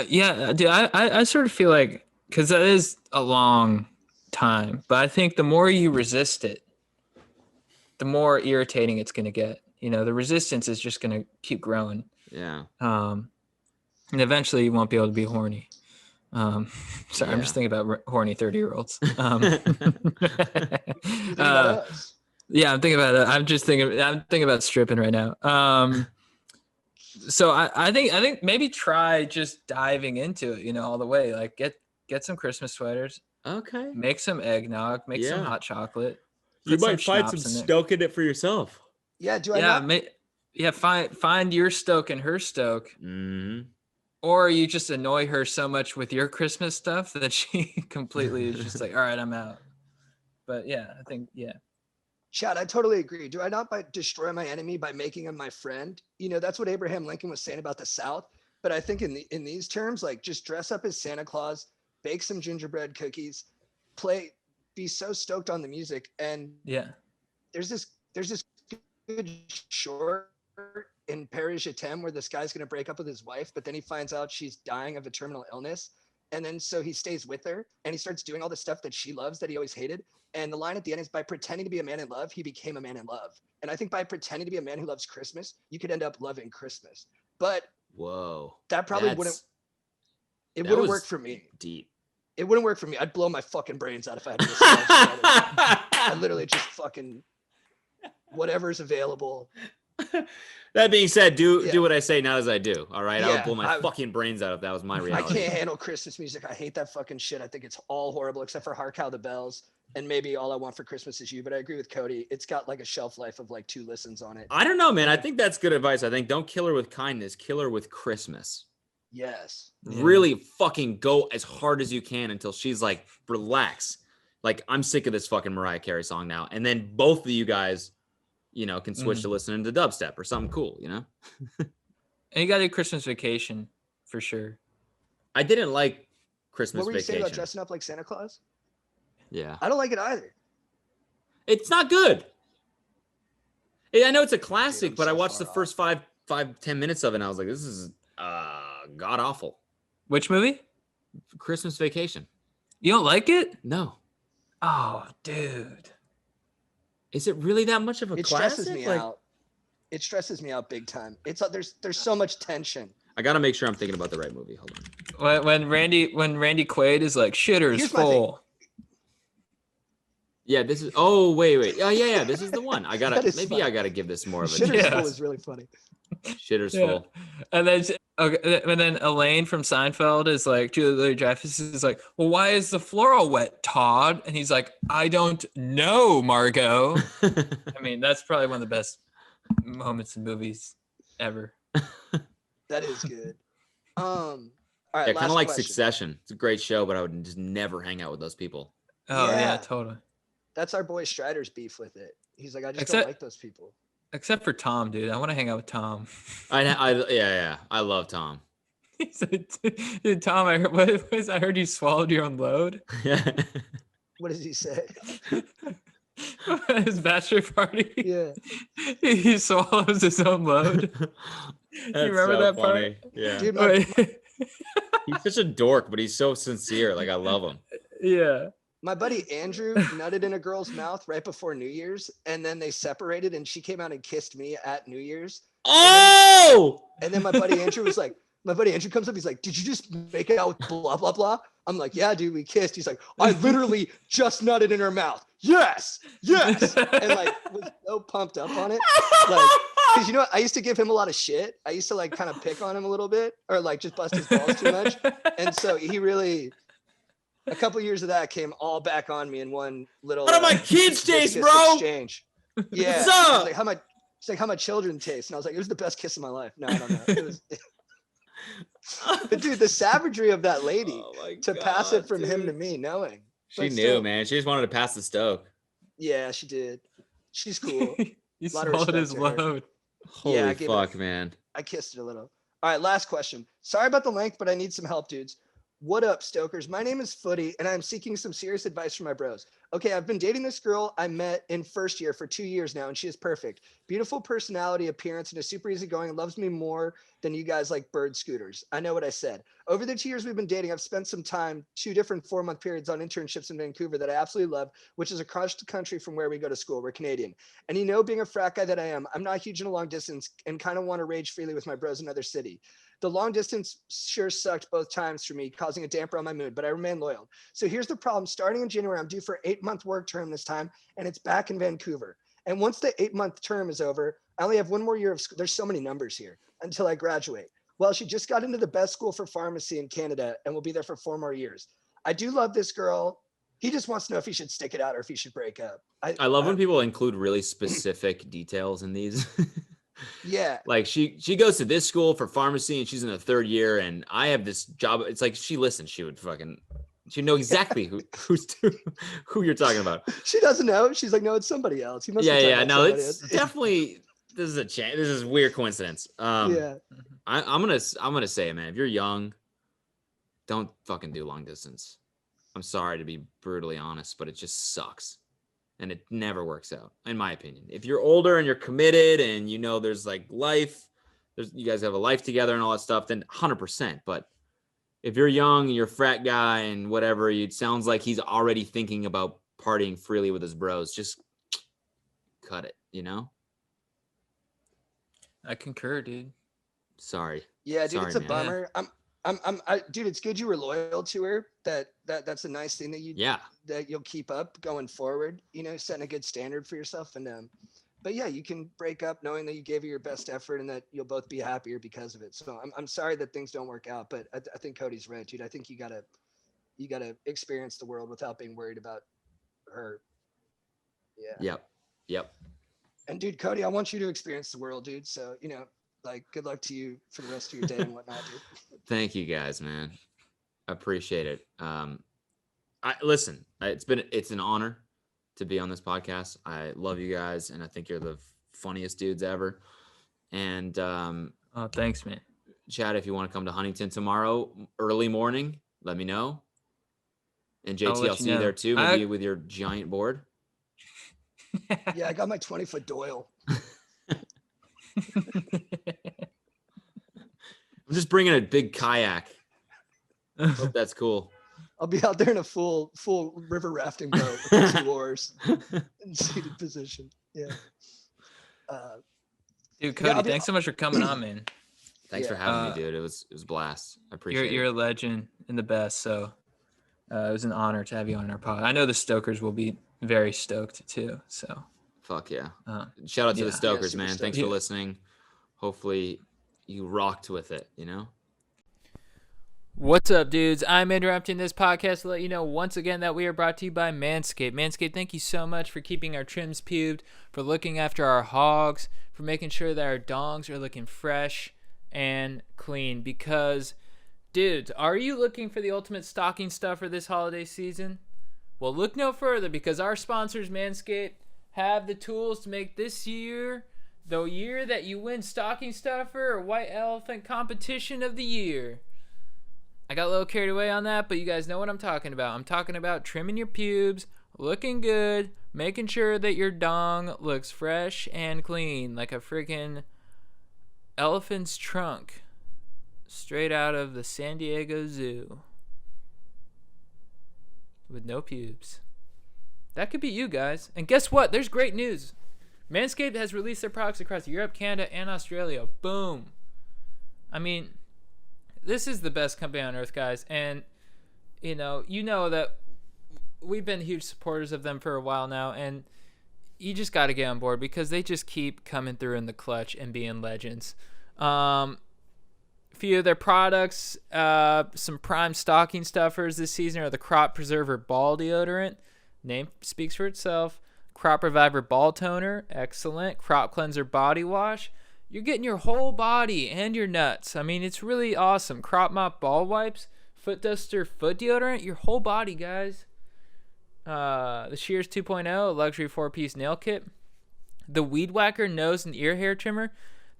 Yeah, dude, I sort of feel like, because that is a long time, but I think the more you resist it, the more irritating it's going to get. You know, the resistance is just going to keep growing. Yeah. And eventually you won't be able to be horny. Sorry, I'm just thinking about horny 30-year-olds. You're thinking about us. Yeah, I'm thinking about it. I'm thinking about stripping right now. So I think maybe try just diving into it, you know, all the way. Like get some Christmas sweaters, Okay. make some eggnog, make some Yeah. hot chocolate. You put might find some schnapps in there. stoke in it for yourself. Yeah. Do I Yeah, not? find your stoke and her stoke. Mm-hmm. Or you just annoy her so much with your Christmas stuff that she completely is just like, all right, I'm out. But yeah, I think, yeah. Chad, I totally agree. Do I not destroy my enemy by making him my friend? You know, that's what Abraham Lincoln was saying about the South. But I think in these terms, like just dress up as Santa Claus, bake some gingerbread cookies, be so stoked on the music. And Yeah. there's this good short in Paris Je t'aime where this guy's gonna break up with his wife, but then he finds out she's dying of a terminal illness. And then so he stays with her and he starts doing all the stuff that she loves that he always hated. And the line at the end is, by pretending to be a man in love, he became a man in love. And I think by pretending to be a man who loves Christmas, you could end up loving Christmas. But Whoa. that probably wouldn't work for me. Deep. It wouldn't work for me. I'd blow my fucking brains out if I had to decide. I literally just fucking whatever's available. That being said, do what I say, not as I do. All right, I would Yeah, blow my fucking brains out if that was my I reality. can't handle Christmas music. I hate that fucking shit. I think it's all horrible except for Hark How the Bells and maybe All I Want for Christmas Is You. But I agree with Cody. It's got like a shelf life of like 2 listens on it. I don't know, man. I think that's good advice. I think don't kill her with kindness, kill her with Christmas. Yes. Yeah. Really fucking go as hard as you can until she's like, relax. Like, I'm sick of this fucking Mariah Carey song now. And then both of you guys, you know, can switch to listening to dubstep or something cool, you know? And you got to do Christmas Vacation for sure. I didn't like Christmas What were you Vacation. saying about dressing up like Santa Claus? Yeah. I don't like it either. It's not good. I know it's a classic, Dude, but I so watched the far first 10 minutes of it and I was like, this is god awful. Which movie? Christmas Vacation. You don't like it? No. Oh, dude. Is it really that much of a It classic? stresses me out. It stresses me out big time. It's there's so much tension. I gotta make sure I'm thinking about the right movie. Hold on. When Randy Quaid is like, shitter's Here's my thing. full. Yeah, this is. Oh, wait. Oh, yeah. This is the one. I gotta. That is Maybe funny. I gotta give this more of a Shitter's chance. Full is really funny. Shitter's Yeah. full. And then Elaine from Seinfeld is like, Julia Louis-Dreyfus is like, well, why is the floor all wet, Todd? And he's like, I don't know, Margot. I mean, that's probably one of the best moments in movies ever. That is good. All right, Yeah, kind of like question. Succession. It's a great show, but I would just never hang out with those people. Oh yeah, Yeah. totally. That's our boy Strider's beef with it. He's like, I just Except- don't like those people. Except for Tom, dude. I want to hang out with Tom. Yeah. I love Tom. He said, dude, Tom, I heard you swallowed your own load. What does he say? His bachelor party. Yeah. He swallows his own load. That's remember so that part? funny. Yeah. Dude, He's such a dork, but he's so sincere. Like, I love him. Yeah. my buddy Andrew nutted in a girl's mouth right before New Year's, and then they separated, and she came out and kissed me at New Year's. Oh! And then my buddy Andrew comes up. He's like, "Did you just make it out with blah blah blah?" I'm like, "Yeah, dude, we kissed." He's like, "I literally just nutted in her mouth." Yes. And like was so pumped up on it, like, because I used to give him a lot of shit. I used to like kind of pick on him a little bit, or like just bust his balls too much. And so he really, a couple years of that came all back on me in one little. What do my kids taste, bro? Exchange. Yeah. What's up? It's like how my children taste, and I was like, it was the best kiss of my life. No, I don't know. It was. But dude, the savagery of that lady pass it from him to me, knowing. She knew, man. She just wanted to pass the stoke. Yeah, she did. She's cool. You swallowed his load. Holy fuck, man. I kissed it a little. All right, last question. Sorry about the length, but I need some help, dudes. What up, Stokers? My name is Footy, and I'm seeking some serious advice from my bros. Okay, I've been dating this girl I met in first year for 2 years now, and she is perfect. Beautiful personality, appearance, and is super easygoing and loves me more than you guys like bird scooters. I know what I said. Over the 2 years we've been dating, I've spent some time, 2 different 4-month periods on internships in Vancouver that I absolutely love, which is across the country from where we go to school. We're Canadian. And being a frat guy that I am, I'm not huge in a long distance and kind of want to rage freely with my bros in another city. The long distance sure sucked both times for me, causing a damper on my mood, but I remain loyal. So here's the problem. Starting in January, I'm due for an 8-month work term this time, and it's back in Vancouver. And once the 8-month term is over, I only have 1 more year of school. There's so many numbers here until I graduate. Well, she just got into the best school for pharmacy in Canada and will be there for 4 more years. I do love this girl. He just wants to know if he should stick it out or if he should break up. I love when people include really specific details in these. Yeah. Like she goes to this school for pharmacy and she's in the 3rd year and I have this job. It's like she listens. She'd know exactly who you're talking about. She doesn't know. She's like, no, it's somebody else. No, it's definitely, this is a change. This is a weird coincidence. Yeah. I'm going to say, man, if you're young, don't fucking do long distance. I'm sorry to be brutally honest, but it just sucks. And it never works out, in my opinion. If you're older and you're committed and there's like life, you guys have a life together and all that stuff, then 100%. But if you're young and you're a frat guy and whatever, it sounds like he's already thinking about partying freely with his bros. Just cut it, I concur, dude. Sorry. Yeah, dude, Sorry, it's a man. bummer. Dude, it's good you were loyal to her. That's a nice thing that you'll keep up going forward, setting a good standard for yourself. And but yeah, you can break up knowing that you gave her your best effort and that you'll both be happier because of it. So I'm sorry that things don't work out, but I think Cody's right, dude. I think you gotta experience the world without being worried about her. Yeah. Yep. And dude, Cody, I want you to experience the world, dude. So, good luck to you for the rest of your day and whatnot, dude. Thank you guys, man. I appreciate it. It's an honor to be on this podcast. I love you guys, and I think you're the funniest dudes ever. And oh, thanks, man. Chad, if you want to come to Huntington tomorrow, early morning, let me know. And JT, I'll see you there too, maybe with your giant board. Yeah, I got my 20-foot Doyle. I'm just bringing a big kayak. Hope that's cool. I'll be out there in a full river rafting boat with 2 oars in seated position. Yeah. Dude, Cody, thanks so much for coming on, man. Thanks for having me, dude. It was a blast. I appreciate it. You're a legend and the best. So it was an honor to have you on our pod. I know the Stokers will be very stoked too. So fuck yeah. Shout out to the Stokers, man. Thanks for listening. Hopefully you rocked with it, What's up, dudes? I'm interrupting this podcast to let you know once again that we are brought to you by Manscape. Manscaped, thank you so much for keeping our trims pubed, for looking after our hogs, for making sure that our dongs are looking fresh and clean. Because, dudes, are you looking for the ultimate stocking stuffer this holiday season? Well, look no further, because our sponsors, Manscaped, have the tools to make this year the year that you win stocking stuffer or white elephant competition of the year. I got a little carried away on that, but you guys know what I'm talking about. I'm talking about trimming your pubes, looking good, making sure that your dong looks fresh and clean, like a freaking elephant's trunk, straight out of the San Diego Zoo, with no pubes. That could be you guys. And guess what? There's great news. Manscaped has released their products across Europe, Canada, and Australia. Boom. I mean, this is the best company on earth, guys. And, you know that we've been huge supporters of them for a while now. And you just got to get on board because they just keep coming through in the clutch and being legends. Few of their products, some prime stocking stuffers this season are the Crop Preserver Ball Deodorant. Name speaks for itself. Crop Reviver Ball Toner. Excellent. Crop Cleanser Body Wash. You're getting your whole body and your nuts. I mean, it's really awesome. Crop Mop Ball Wipes. Foot Duster Foot Deodorant. Your whole body, guys. The Shears 2.0 luxury 4-piece nail kit. The Weed Whacker Nose and Ear Hair Trimmer.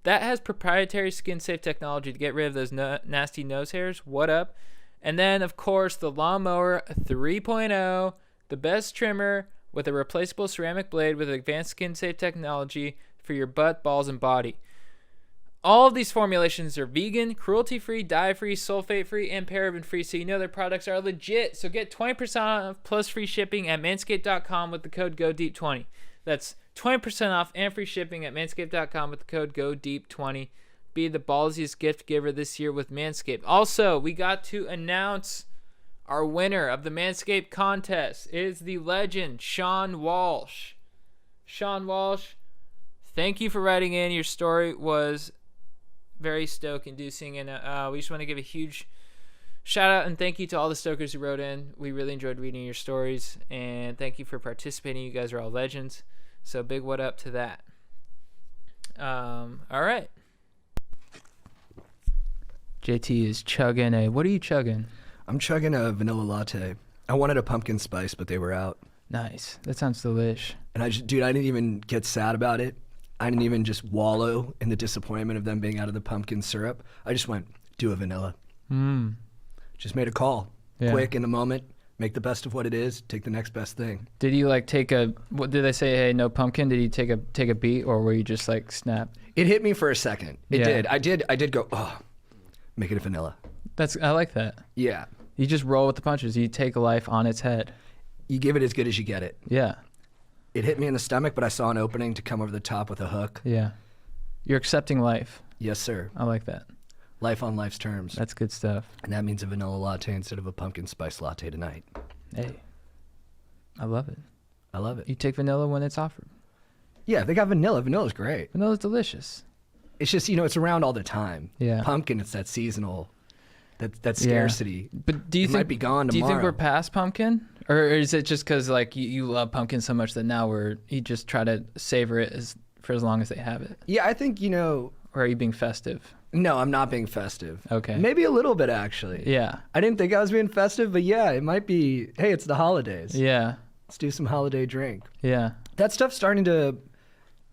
That has proprietary skin-safe technology to get rid of those nasty nose hairs. What up? And then, of course, the Lawnmower 3.0, the best trimmer with a replaceable ceramic blade with advanced skin-safe technology for your butt, balls, and body. All of these formulations are vegan, cruelty-free, dye-free, sulfate-free, and paraben-free, so you know their products are legit. So get 20% off plus free shipping at manscaped.com with the code GODEEP20. That's 20% off and free shipping at manscaped.com with the code GODEEP20. Be the ballsiest gift giver this year with Manscaped. Also, we got to announce our winner of the Manscaped contest. It is the legend, Sean Walsh. Sean Walsh, thank you for writing in. Your story was very stoke-inducing, and we just want to give a huge shout-out and thank you to all the Stokers who wrote in. We really enjoyed reading your stories, and thank you for participating. You guys are all legends. So big what up to that. All right. JT is chugging a... What are you chugging? I'm chugging a vanilla latte. I wanted a pumpkin spice, but they were out. Nice. That sounds delish. And I didn't even get sad about it. I didn't even just wallow in the disappointment of them being out of the pumpkin syrup. I just went, do a vanilla. Just made a call. Yeah. Quick in the moment. Make the best of what it is. Take the next best thing. Did you take a? What did they say? Hey, no pumpkin. Did you take a beat, or were you just snap? It hit me for a second. It did. I did go. Oh, make it a vanilla. I like that. Yeah. You just roll with the punches. You take life on its head. You give it as good as you get it. Yeah. It hit me in the stomach, but I saw an opening to come over the top with a hook. Yeah. You're accepting life. Yes, sir. I like that. Life on life's terms. That's good stuff. And that means a vanilla latte instead of a pumpkin spice latte tonight. Hey, I love it. I love it. You take vanilla when it's offered. Yeah, they got vanilla. Vanilla's great. Vanilla's delicious. It's just, it's around all the time. Yeah. Pumpkin, it's that seasonal, that scarcity. Yeah. But do you think might be gone tomorrow? Do you think we're past pumpkin? Or is it just because you love pumpkin so much that now you just try to savor it for as long as they have it? Yeah, I think, Or are you being festive? No, I'm not being festive. Okay. Maybe a little bit, actually. Yeah. I didn't think I was being festive, but yeah, it might be, hey, it's the holidays. Yeah. Let's do some holiday drink. Yeah. That stuff's starting to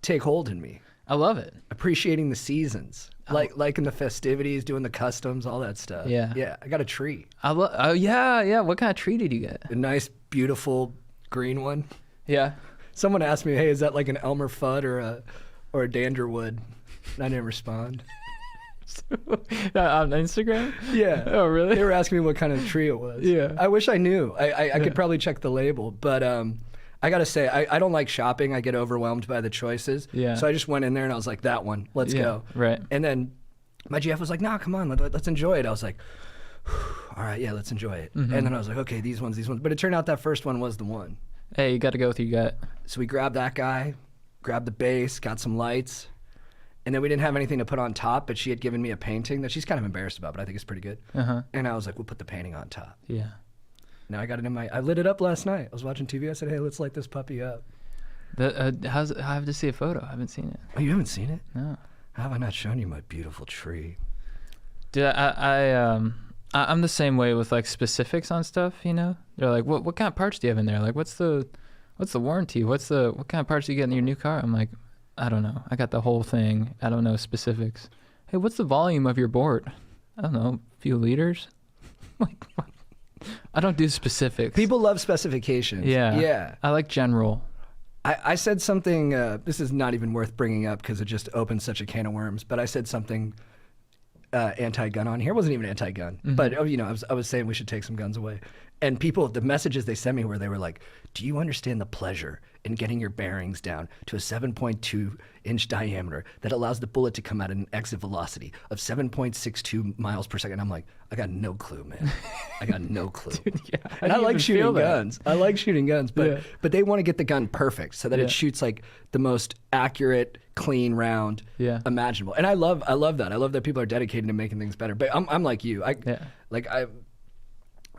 take hold in me. I love it. Appreciating the seasons. Liking the festivities, doing the customs, all that stuff. Yeah. Yeah, I got a tree. Yeah. What kind of tree did you get? A nice, beautiful green one. Yeah. Someone asked me, hey, is that like an Elmer Fudd or a Danderwood? And I didn't respond. On Instagram? Yeah. Oh, really? They were asking me what kind of tree it was. Yeah. I wish I knew. I could probably check the label, but I gotta say, I don't like shopping. I get overwhelmed by the choices. Yeah. So I just went in there and I was like, that one, let's go. Right. And then my GF was like, nah, come on, let's enjoy it. I was like, all right, yeah, let's enjoy it. Mm-hmm. And then I was like, okay, these ones. But it turned out that first one was the one. Hey, you got to go with your gut. So we grabbed that guy, grabbed the base, got some lights. And then we didn't have anything to put on top, but she had given me a painting that she's kind of embarrassed about, but I think it's pretty good. Uh-huh. And I was like, we'll put the painting on top. Yeah. Now I got it I lit it up last night. I was watching TV. I said, hey, let's light this puppy up. I have to see a photo. I haven't seen it. Oh, you haven't seen it? No. How have I not shown you my beautiful tree? Dude, I'm the same way with specifics on stuff, They're like, what kind of parts do you have in there? Like, what's the warranty? What kind of parts do you get in your new car? I'm like, I don't know. I got the whole thing. I don't know specifics. Hey, what's the volume of your board? I don't know, a few liters? Like, what? I don't do specifics. People love specifications. Yeah. Yeah. I like general. I said something, this is not even worth bringing up because it just opened such a can of worms, but I said something anti-gun on here. It wasn't even anti-gun, but I was saying we should take some guns away. And people, the messages they sent me where they were like, do you understand the pleasure in getting your bearings down to a 7.2-inch diameter that allows the bullet to come out at an exit velocity of 7.62 miles per second? I'm like, I got no clue, man. I got no clue. Dude, yeah. And I like shooting guns. I like shooting guns, but they want to get the gun perfect so that it shoots like the most accurate, clean round imaginable. And I love that. I love that people are dedicated to making things better. But I'm like you.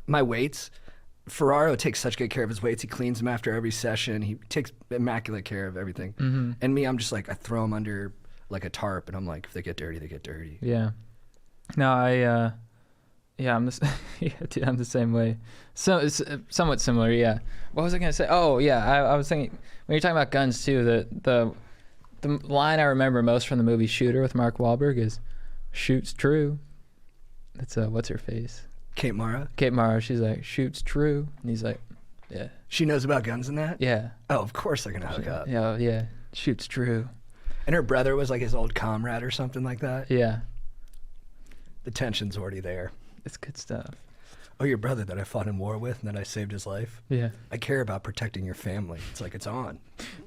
My weights, Ferraro takes such good care of his weights. He cleans them after every session. He takes immaculate care of everything. And me, I'm just like, I throw them under like a tarp, and I'm like, if they get dirty, they get dirty. Yeah. No, I'm the same way. So it's somewhat similar. Yeah. What was I gonna say? Oh yeah, I was thinking when you're talking about guns too. The line I remember most from the movie Shooter with Mark Wahlberg is, "Shoots true." That's what's her face? Kate Mara? Kate Mara, she's like, "Shoots true." And he's like, yeah. She knows about guns and that? Yeah. Oh, of course they're going to hook up. Yeah. Shoots true. And her brother was like his old comrade or something like that? Yeah. The tension's already there. It's good stuff. Oh, your brother that I fought in war with and that I saved his life? Yeah. I care about protecting your family. It's like, it's on.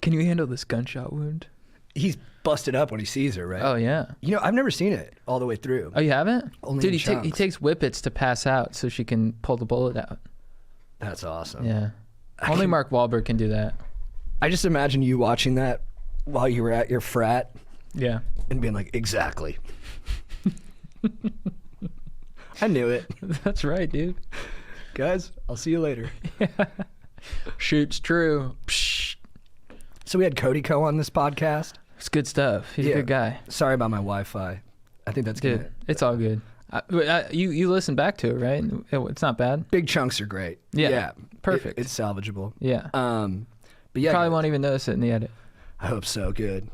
Can you handle this gunshot wound? He's busted up when he sees her, right? Oh, yeah. You know, I've never seen it all the way through. Oh, you haven't? Only Dude, in he takes whippets to pass out so she can pull the bullet out. That's awesome. Yeah. Only Mark Wahlberg can do that. I just imagine you watching that while you were at your frat. Yeah. And being like, exactly. I knew it. That's right, dude. Guys, I'll see you later. Shoots true. Psh. So we had Cody Ko on this podcast. It's good stuff. He's a good guy. Sorry about my Wi-Fi. I think that's good. It's all good. You listen back to it, right? It's not bad. Big chunks are great. Yeah. Perfect. It's salvageable. Yeah. But yeah, probably won't even notice it in the edit. I hope so. Good.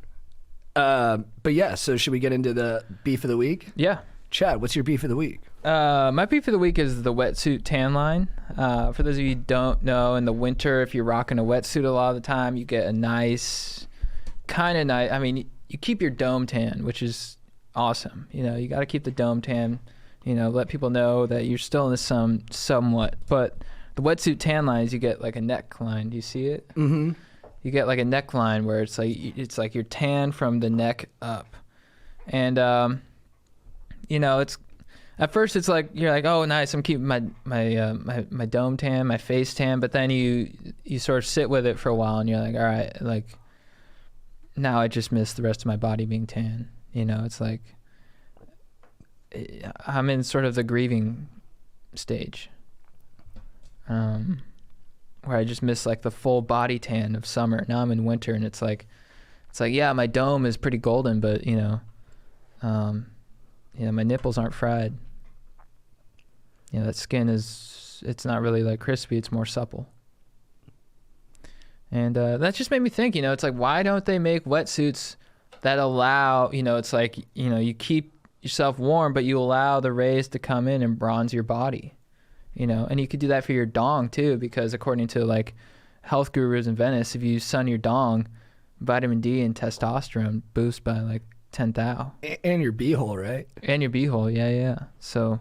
But yeah, so should we get into the beef of the week? Yeah. Chad, what's your beef of the week? My beef of the week is the wetsuit tan line. For those of you who don't know, in the winter, if you're rocking a wetsuit a lot of the time, you get a nice, kind of nice, I mean, you keep your dome tan, which is awesome. You know, you got to keep the dome tan, you know, let people know that you're still in the sun somewhat. But the wetsuit tan lines, you get like a neckline. Do you see it? Mm-hmm. You get like a neckline where it's like you're tan from the neck up. And, you know, it's at first it's like you're like, oh nice, I'm keeping my dome tan, my face tan, but then you sort of sit with it for a while and you're like, all right, like now I just miss the rest of my body being tan. You know, it's like I'm in sort of the grieving stage, where I just miss like the full body tan of summer. Now I'm in winter and it's like yeah, my dome is pretty golden, but you know, my nipples aren't fried. You know, that skin it's not really like crispy, it's more supple. And that just made me think, you know, it's like, why don't they make wetsuits that allow, you know, it's like, you know, you keep yourself warm, but you allow the rays to come in and bronze your body, you know, and you could do that for your dong too, because according to like health gurus in Venice, if you sun your dong, vitamin D and testosterone boost by like 10 thou. And your beehole, right? And your beehole, yeah. So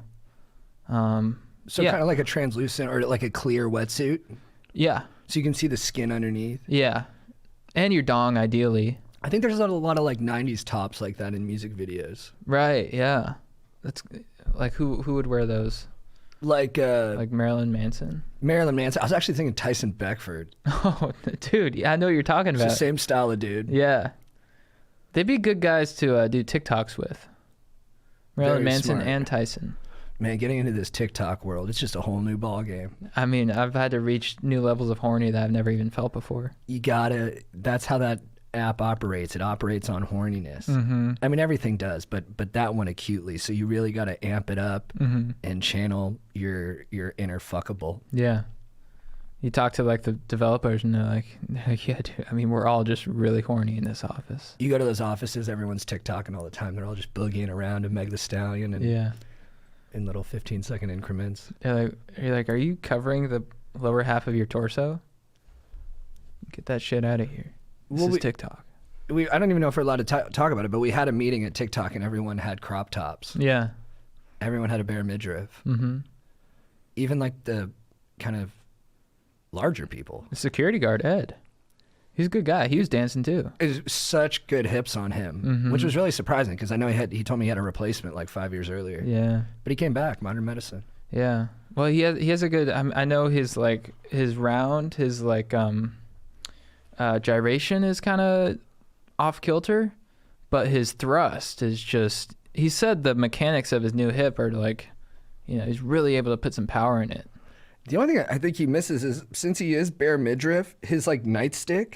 kind of like a translucent or like a clear wetsuit. Yeah. So you can see the skin underneath. Yeah. And your dong, ideally. I think there's a lot of like 90s tops like that in music videos. Right, yeah. That's like who would wear those? Like Marilyn Manson? Marilyn Manson. I was actually thinking Tyson Beckford. Oh, dude, yeah, I know what you're talking about. It's the same style of dude. Yeah. They'd be good guys to do TikToks with. Marilyn Manson smart. And Tyson. Man, getting into this TikTok world, it's just a whole new ball game. I mean, I've had to reach new levels of horny that I've never even felt before. That's how that app operates. It operates on horniness. Mm-hmm. I mean, everything does, but that one acutely. So you really got to amp it up and channel your inner fuckable. Yeah. You talk to like the developers and they're like, yeah, dude, I mean, we're all just really horny in this office. You go to those offices, everyone's TikToking all the time. They're all just boogieing around to Meg the Stallion and in little 15-second increments. You're like, are you covering the lower half of your torso? Get that shit out of here. This is TikTok. I don't even know if we're allowed to talk about it, but we had a meeting at TikTok and everyone had crop tops. Yeah. Everyone had a bare midriff. Mm-hmm. Even like the kind of larger people. The security guard, Ed. He's a good guy. He was dancing too. It's such good hips on him, which was really surprising because I know he told me he had a replacement like 5 years earlier. Yeah. But he came back, modern medicine. Yeah. Well, he has a good. I know his round, his gyration is kind of off kilter, but his thrust is just. He said the mechanics of his new hip are like, he's really able to put some power in it. The only thing I think he misses is since he is bare midriff, his like nightstick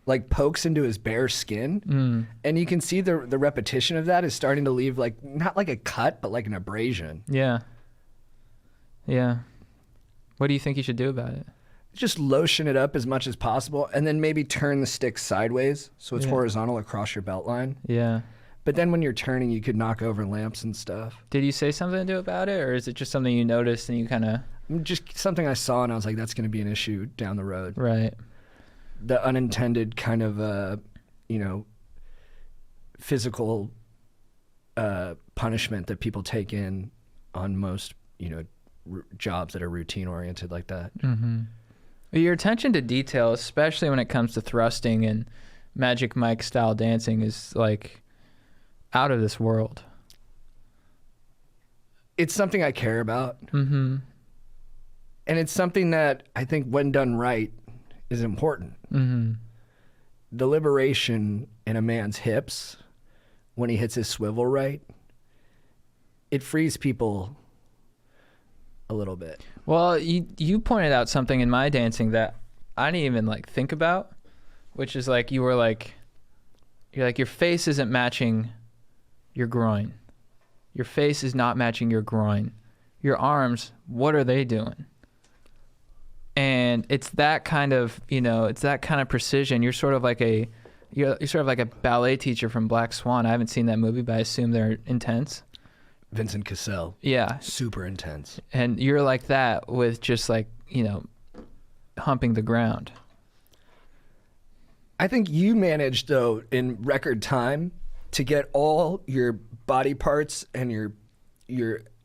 like pokes into his bare skin, and you can see the repetition of that is starting to leave like not like a cut, but like an abrasion. Yeah. Yeah. What do you think you should do about it? Just lotion it up as much as possible, and then maybe turn the stick sideways so it's horizontal across your belt line. Yeah. But then when you're turning, you could knock over lamps and stuff. Did you say something to do about it, or is it just something you noticed and you kind of... Just something I saw, and I was like, that's going to be an issue down the road. Right. The unintended kind of, physical punishment that people take in on most, jobs that are routine-oriented like that. Mm-hmm. Your attention to detail, especially when it comes to thrusting and Magic Mike style dancing, is like out of this world. It's something I care about. Mm-hmm. And it's something that I think when done right is important. Mm-hmm. The liberation in a man's hips when he hits his swivel right, it frees people a little bit. Well, you pointed out something in my dancing that I didn't even like think about, which is like you're like your face isn't matching your groin. Your face is not matching your groin. Your arms, what are they doing? And it's that kind of, it's that kind of precision. You're sort of like a ballet teacher from Black Swan. I haven't seen that movie, but I assume they're intense. Vincent Cassel. Yeah. Super intense. And you're like that with just like, humping the ground. I think you managed, though, in record time to get all your body parts and your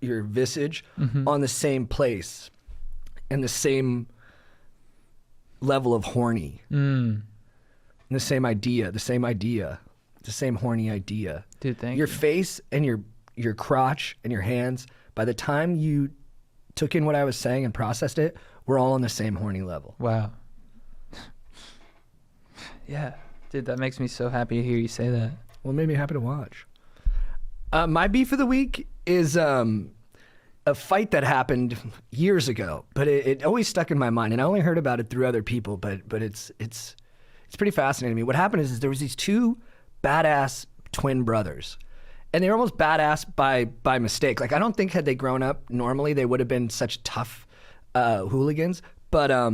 visage on the same place and the same level of horny. And the same horny idea. Dude, thank you. Your face and your crotch and your hands, by the time you took in what I was saying and processed it, we're all on the same horny level. Wow. Yeah. Dude, that makes me so happy to hear you say that. Well, it made me happy to watch. My beef of the week is a fight that happened years ago, but it always stuck in my mind, and I only heard about it through other people, but it's pretty fascinating to me. What happened is there was these two badass twin brothers, and they were almost badass by mistake. Like, I don't think had they grown up normally, they would have been such tough hooligans. But I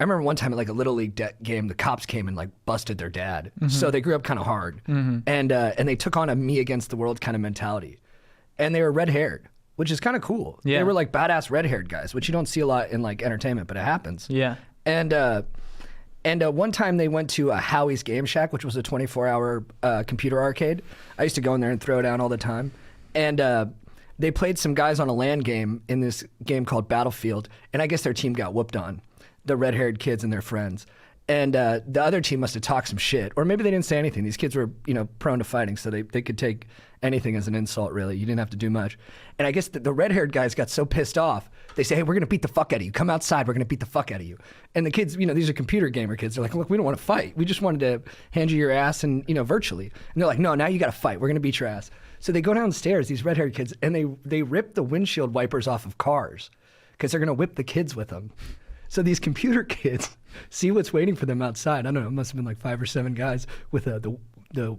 remember one time at like a little league game, the cops came and like busted their dad. So they grew up kind of hard, and they took on a me against the world kind of mentality, and they were red haired, which is kind of cool. Yeah. They were like badass red haired guys, which you don't see a lot in like entertainment, but it happens. Yeah. And one time they went to Howie's Game Shack, which was a 24-hour computer arcade. I used to go in there and throw down all the time. And they played some guys on a LAN game in this game called Battlefield, and I guess their team got whooped on, the red-haired kids and their friends. And the other team must have talked some shit, or maybe they didn't say anything. These kids were, prone to fighting, so they could take anything as an insult, really. You didn't have to do much. And I guess the red-haired guys got so pissed off, they say, hey, we're going to beat the fuck out of you. Come outside, we're going to beat the fuck out of you. And the kids, these are computer gamer kids. They're like, look, we don't want to fight. We just wanted to hand you your ass and, virtually. And they're like, no, now you got to fight. We're going to beat your ass. So they go downstairs, these red-haired kids, and they rip the windshield wipers off of cars because they're going to whip the kids with them. So these computer kids see what's waiting for them outside. I don't know, it must have been like 5 or 7 guys with the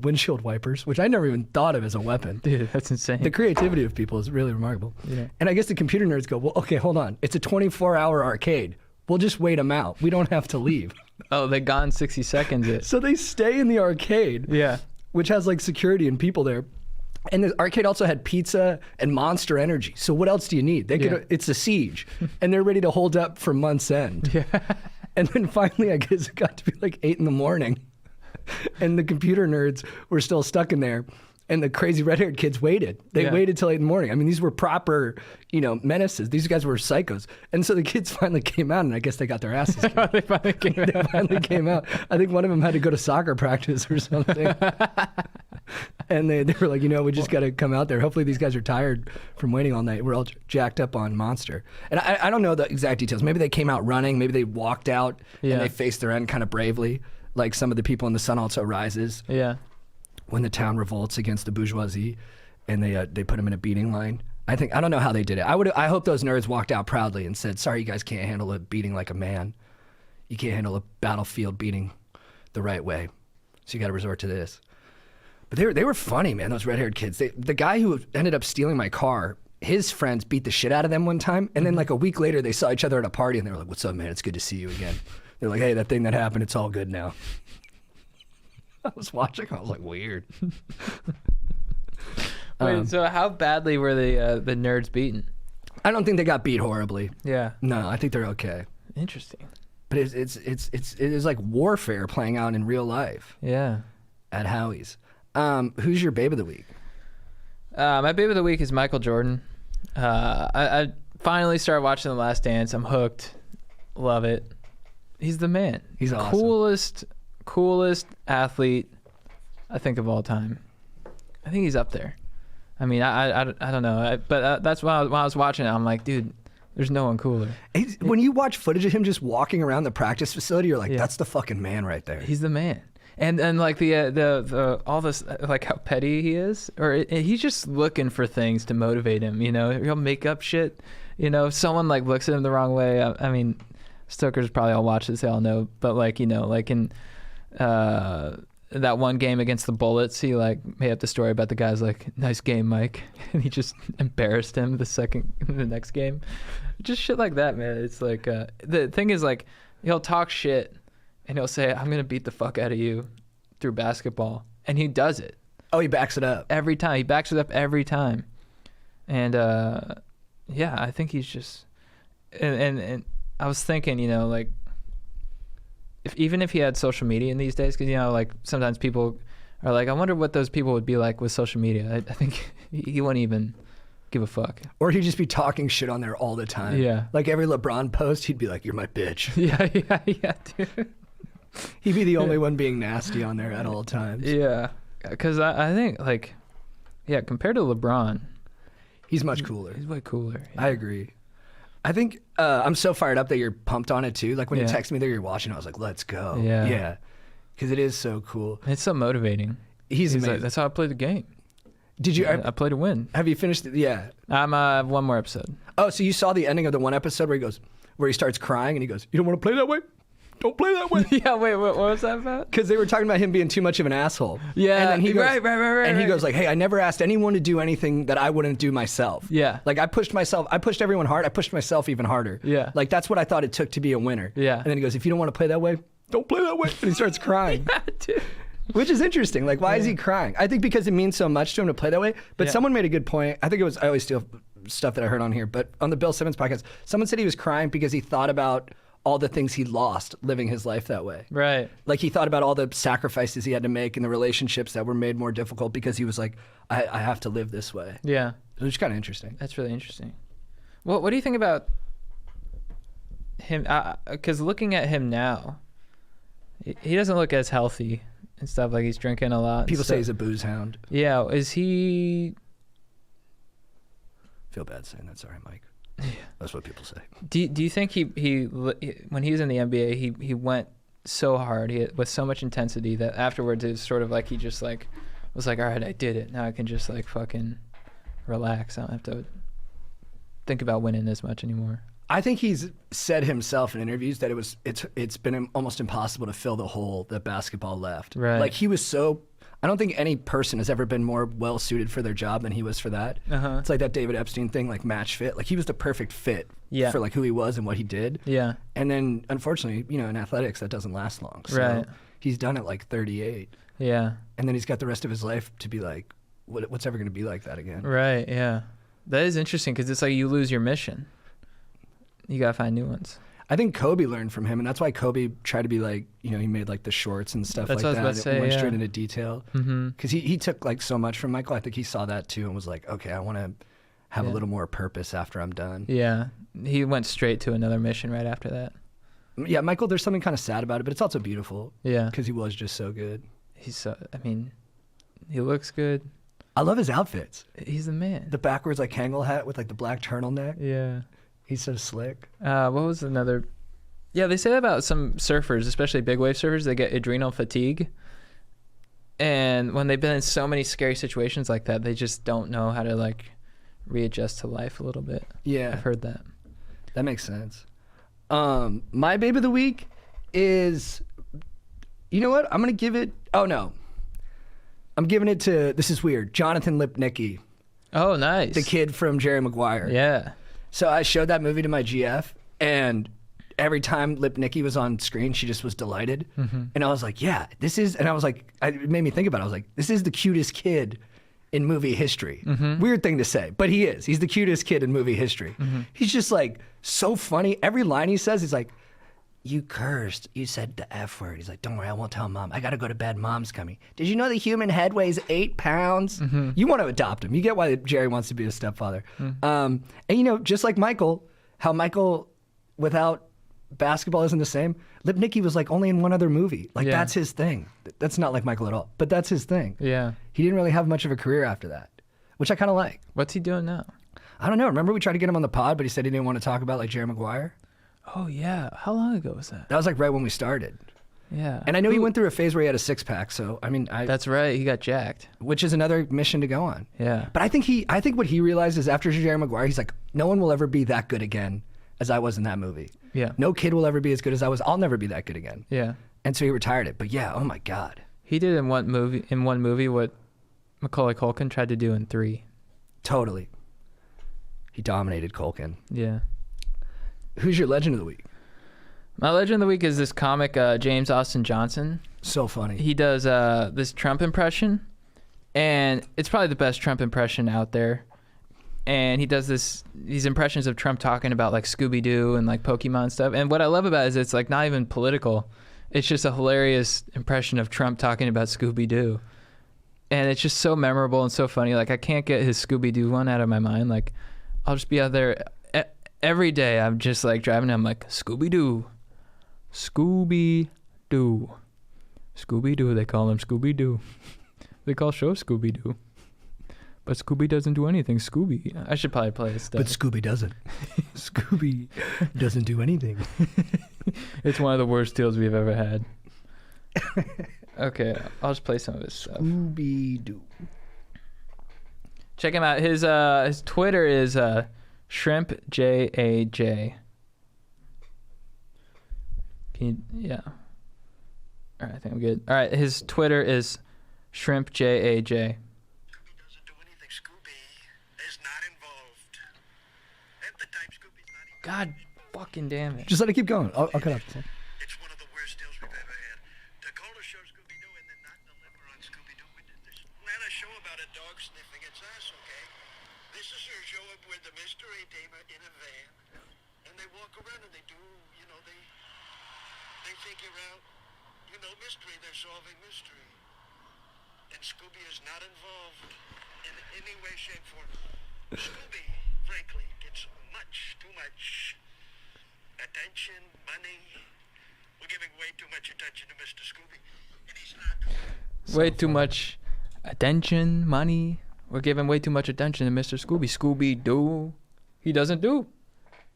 windshield wipers, which I never even thought of as a weapon. Dude, that's insane. The creativity of people is really remarkable. Yeah. And I guess the computer nerds go, well, okay, hold on. It's a 24-hour arcade. We'll just wait them out. We don't have to leave. Oh, they gone 60 seconds. So they stay in the arcade, Yeah. which has like security and people there. And the arcade also had pizza and Monster Energy. So what else do you need? It's a siege, and they're ready to hold up for month's end. Yeah. And then finally, I guess it got to be like 8 in the morning, and the computer nerds were still stuck in there And the crazy red-haired kids waited. They waited till 8 in the morning. I mean, these were proper, menaces. These guys were psychos. And so the kids finally came out, and I guess they got their asses kicked. They finally came out. I think one of them had to go to soccer practice or something. And they were like, we just got to come out there. Hopefully these guys are tired from waiting all night. We're all jacked up on Monster. And I don't know the exact details. Maybe they came out running. Maybe they walked out and they faced their end kind of bravely, like some of the people in The Sun Also Rises. Yeah. When the town revolts against the bourgeoisie, and they put him in a beating line. I don't know how they did it. I hope those nerds walked out proudly and said, "Sorry, you guys can't handle a beating like a man. You can't handle a battlefield beating the right way, so you got to resort to this." But they were funny, man. Those red-haired kids. The guy who ended up stealing my car, his friends beat the shit out of them one time, and then like a week later they saw each other at a party, and they were like, "What's up, man? It's good to see you again." They're like, "Hey, that thing that happened, it's all good now." I was watching. I was like, weird. Wait, so how badly were the nerds beaten? I don't think they got beat horribly. Yeah. No, I think they're okay. Interesting. But it is like warfare playing out in real life. Yeah. At Howie's. Who's your babe of the week? My babe of the week is Michael Jordan. I finally started watching The Last Dance. I'm hooked. Love it. He's the man. He's awesome. Coolest athlete I think of all time. I think he's up there. I mean, I don't know, but that's why when I was watching it, I'm like, dude, there's no one cooler. When you watch footage of him just walking around the practice facility, you're like, that's the fucking man right there. He's the man. And like the all this, like how petty he is, or he's just looking for things to motivate him. He'll make up shit. If someone like looks at him the wrong way, I mean, Stokers probably all watch this, they all know, but like like in that one game against the Bullets, he like made up the story about the guy's like, "Nice game, Mike," and he just embarrassed him the next game. Just shit like that, man. It's like the thing is, like, he'll talk shit and he'll say, "I'm gonna beat the fuck out of you through basketball," and he does it. Oh, he backs it up every time. He backs it up every time. And yeah, I think he's just and I was thinking, like, even if he had social media in these days, because like sometimes people are like, I wonder what those people would be like with social media. I think he wouldn't even give a fuck. Or he'd just be talking shit on there all the time. Yeah. Like every LeBron post, he'd be like, "You're my bitch." Yeah, dude. He'd be the only one being nasty on there at all times. Yeah, because I think, like, compared to LeBron, he's much cooler. He's way cooler. Yeah. I agree. I think I'm so fired up that you're pumped on it too. Like when you texted me that you're watching, I was like, "Let's go!" Yeah, because it is so cool. It's so motivating. He's amazing. Like, that's how I play the game. Did you? I play to win. Have you finished it? Yeah. I'm one more episode. Oh, so you saw the ending of the one episode where he starts crying and he goes, "You don't want to play that way? Don't play that way." Yeah, wait, what was that about? Because they were talking about him being too much of an asshole. Yeah, and then he goes, right. And he goes like, "Hey, I never asked anyone to do anything that I wouldn't do myself." Yeah. Like I pushed everyone hard. I pushed myself even harder. Yeah. Like that's what I thought it took to be a winner. Yeah. And then he goes, "If you don't want to play that way, don't play that way." And he starts crying. Yeah, dude. Which is interesting. Like, why is he crying? I think because it means so much to him to play that way. But someone made a good point. I think I always steal stuff that I heard on here, but on the Bill Simmons podcast, someone said he was crying because he thought about all the things he lost living his life that way. Right. Like he thought about all the sacrifices he had to make and the relationships that were made more difficult because he was like, I have to live this way. Yeah. Which is kind of interesting. That's really interesting. Well, what do you think about him? Because looking at him now, he doesn't look as healthy and stuff. Like he's drinking a lot. People say he's a booze hound. Yeah. Is he? Feel bad saying that. Sorry, Mike. Yeah. That's what people say. Do you think he when he was in the NBA he went so hard with so much intensity that afterwards it was sort of like he just like was like, all right, I did it, now I can just like fucking relax, I don't have to think about winning as much anymore? I think he's said himself in interviews that it's been almost impossible to fill the hole that basketball left. Right. Like he was so. I don't think any person has ever been more well suited for their job than he was for that. Uh-huh. It's like that David Epstein thing, like match fit. Like he was the perfect fit for like who he was and what he did. Yeah. And then unfortunately, in athletics that doesn't last long. So right. He's done it like 38. Yeah. And then he's got the rest of his life to be like, what's ever going to be like that again? Right. Yeah. That is interesting because it's like you lose your mission. You gotta find new ones. I think Kobe learned from him, and that's why Kobe tried to be like, you know, he made like the shorts and stuff That's like what I was that. about to say, It went yeah. straight into detail. Because he took like so much from Michael. I think he saw that too and was like, okay, I want to have a Yeah. little more purpose after I'm done. Yeah, he went straight to another mission right after that. Yeah, Michael, there's something kind of sad about it, but it's also beautiful Yeah, because he was just so good. he's so. I mean, he looks good. I love his outfits. He's the man. The backwards like Kangol hat with like the black turtleneck. Yeah. He's so slick. What was another? Yeah, they say that about some surfers, especially big wave surfers. They get adrenal fatigue, and when they've been in so many scary situations like that, they just don't know how to like readjust to life a little bit. Yeah, I've heard that. that makes sense. My babe of the week is, you know what? I'm gonna give it. Oh no, I'm giving it to. This is weird. Jonathan Lipnicki, Oh, nice. the kid from Jerry Maguire. Yeah. So I showed that movie to my GF, and every time Lipnicki was on screen, she just was delighted. And I was like, yeah, this is, and I was like, it made me think about it. I was like, this is the cutest kid in movie history. Weird thing to say, but he is. He's the cutest kid in movie history. He's just like so funny. Every line he says, he's like, you cursed. You said the F word. He's like, don't worry, I won't tell mom. I got to go to bed. Mom's coming. Did you know the human head weighs 8 pounds? You want to adopt him. You get why Jerry wants to be a stepfather. And, you know, just like Michael, how Michael, without basketball isn't the same. Lipnicki was like only in one other movie. Like, Yeah. that's his thing. That's not like Michael at all, but that's his thing. Yeah. He didn't really have much of a career after that, which I kind of like. What's he doing now? I don't know. Remember we tried to get him on the pod, but he said he didn't want to talk about like Jerry Maguire? Oh yeah. How long ago was that? That was like right when we started. Yeah. And I know he went through a phase where he had a six-pack, so I mean, That's right. He got jacked. which is another mission to go on. Yeah. But I think what he realized is after Jerry Maguire, he's like, no one will ever be that good again as I was in that movie. Yeah. No kid will ever be as good as I was. I'll never be that good again. Yeah. And so he retired it. But yeah, oh my God. He did in one movie what Macaulay Culkin tried to do in 3. Totally. He dominated Culkin. Yeah. Who's your legend of the week? My legend of the week is this comic, James Austin Johnson. So funny. He does this Trump impression, and it's probably the best Trump impression out there. And he does these impressions of Trump talking about like Scooby-Doo and like Pokemon stuff. And what I love about it is it's like not even political. It's just a hilarious impression of Trump talking about Scooby-Doo. And it's just so memorable and so funny. Like I can't get his Scooby-Doo one out of my mind. Like I'll just be out there every day. I'm just like driving. I'm like Scooby-Doo, Scooby-Doo, Scooby-Doo. They call him Scooby-Doo. They call show Scooby-Doo. But Scooby doesn't do anything. Scooby. I should probably play his stuff. But Scooby doesn't. Scooby doesn't do anything. It's one of the worst deals we've ever had. Okay, I'll just play some of his stuff. Scooby-Doo. Check him out. His Twitter is shrimpjaj. Can you? Yeah. All right, I think I'm good. All right, his Twitter is shrimpjaj. God fucking damn it. Just let it keep going. I'll cut up. It's one of the worst deals we've ever had. To call a show Scooby-Doo and then not deliver on Scooby-Doo, we did this. Not a show about a dog sniffing its ass, okay? This is a show with the mystery team in a van, and they walk around and they do, you know, they figure out, you know, mystery. They're solving mystery. And Scooby is not involved in any way, shape, form. Scooby, frankly, gets too much attention, money. We're giving way too much attention to Mr. Scooby, and he's not. Way too much attention, money. We're giving way too much attention to Mr. Scooby. Scooby-Doo. He doesn't do.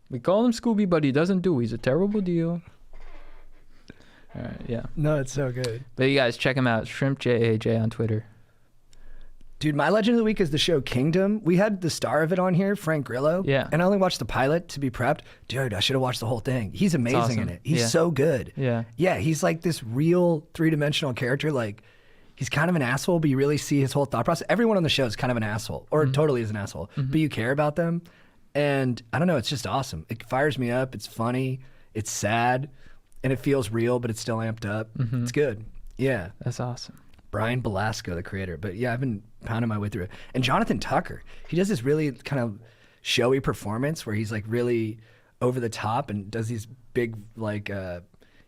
We call him Scooby, but he doesn't do. He's a terrible deal. All right, yeah. No, it's so good. But you guys check him out. ShrimpJAJ on Twitter. Dude, my legend of the week is the show Kingdom. We had the star of it on here, Frank Grillo. Yeah. And I only watched the pilot to be prepped. Dude, I should have watched the whole thing. He's amazing awesome. in it. He's Yeah. so good. Yeah. Yeah, he's like this real three-dimensional character. Like, he's kind of an asshole, but you really see his whole thought process. Everyone on the show is kind of an asshole, or totally is an asshole, but you care about them. And I don't know, it's just awesome. It fires me up. It's funny. It's sad. And it feels real, but it's still amped up. It's good. Yeah. That's awesome. Brian Belasco, the creator. But yeah, I've been pounding my way through it. And Jonathan Tucker, he does this really kind of showy performance where he's like really over the top and does these big like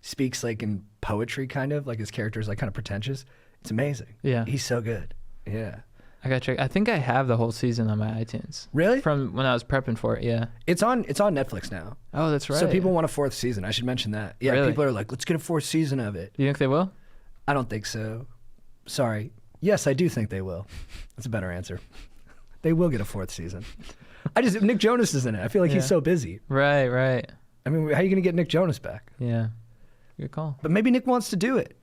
speaks like in poetry kind of like his character is like kind of pretentious. It's amazing. Yeah. He's so good. Yeah. I gotta check. I think I have the whole season on my iTunes. Really? From when I was prepping for it, yeah. It's on Netflix now. Oh, that's right. So people want a 4th season. I should mention that. Yeah, Really? people are like, let's get a 4th season of it. Do you think they will? I don't think so. Sorry. Yes, I do think they will. That's a better answer. They will get a 4th season. Nick Jonas is in it. I feel like he's so busy. Right, right. I mean, how are you going to get Nick Jonas back? Yeah. Good call. But maybe Nick wants to do it.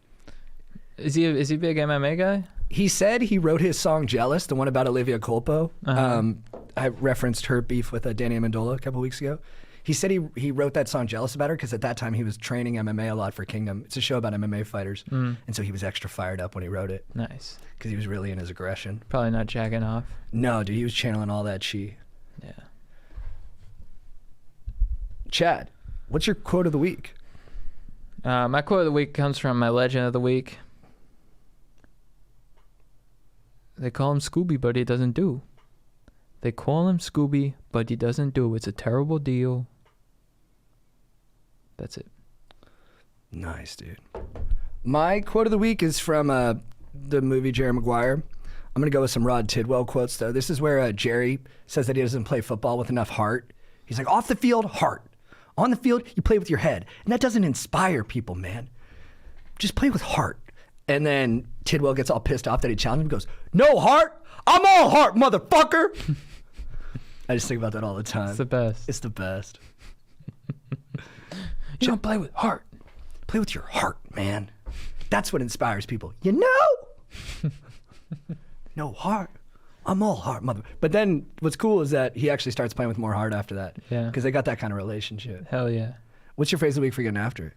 Is he a big MMA guy? He said he wrote his song Jealous, the one about Olivia Culpo. Uh-huh. I referenced her beef with Danny Amendola a couple weeks ago. He said he wrote that song Jealous about her because at that time he was training MMA a lot for Kingdom. It's a show about MMA fighters. And so he was extra fired up when he wrote it Nice. because he was really in his aggression. Probably not jacking off. No, dude, he was channeling all that chi. Yeah. Chad, what's your quote of the week? My quote of the week comes from my legend of the week. They call him Scooby, but he doesn't do. They call him Scooby, but he doesn't do. It's a terrible deal. That's it. Nice, dude. My quote of the week is from the movie Jerry Maguire. I'm going to go with some Rod Tidwell quotes, though. This is where Jerry says that he doesn't play football with enough heart. He's like, off the field, heart. On the field, you play with your head. And that doesn't inspire people, man. Just play with heart. And then Tidwell gets all pissed off that he challenged him and goes, no heart? I'm all heart, motherfucker. I just think about that all the time. It's the best. It's the best. You don't play with heart. Play with your heart, man. That's what inspires people. You know? No heart. I'm all heart, mother. But then what's cool is that he actually starts playing with more heart after that. Yeah. Because they got that kind of relationship. Hell yeah. What's your phrase of the week for getting after it?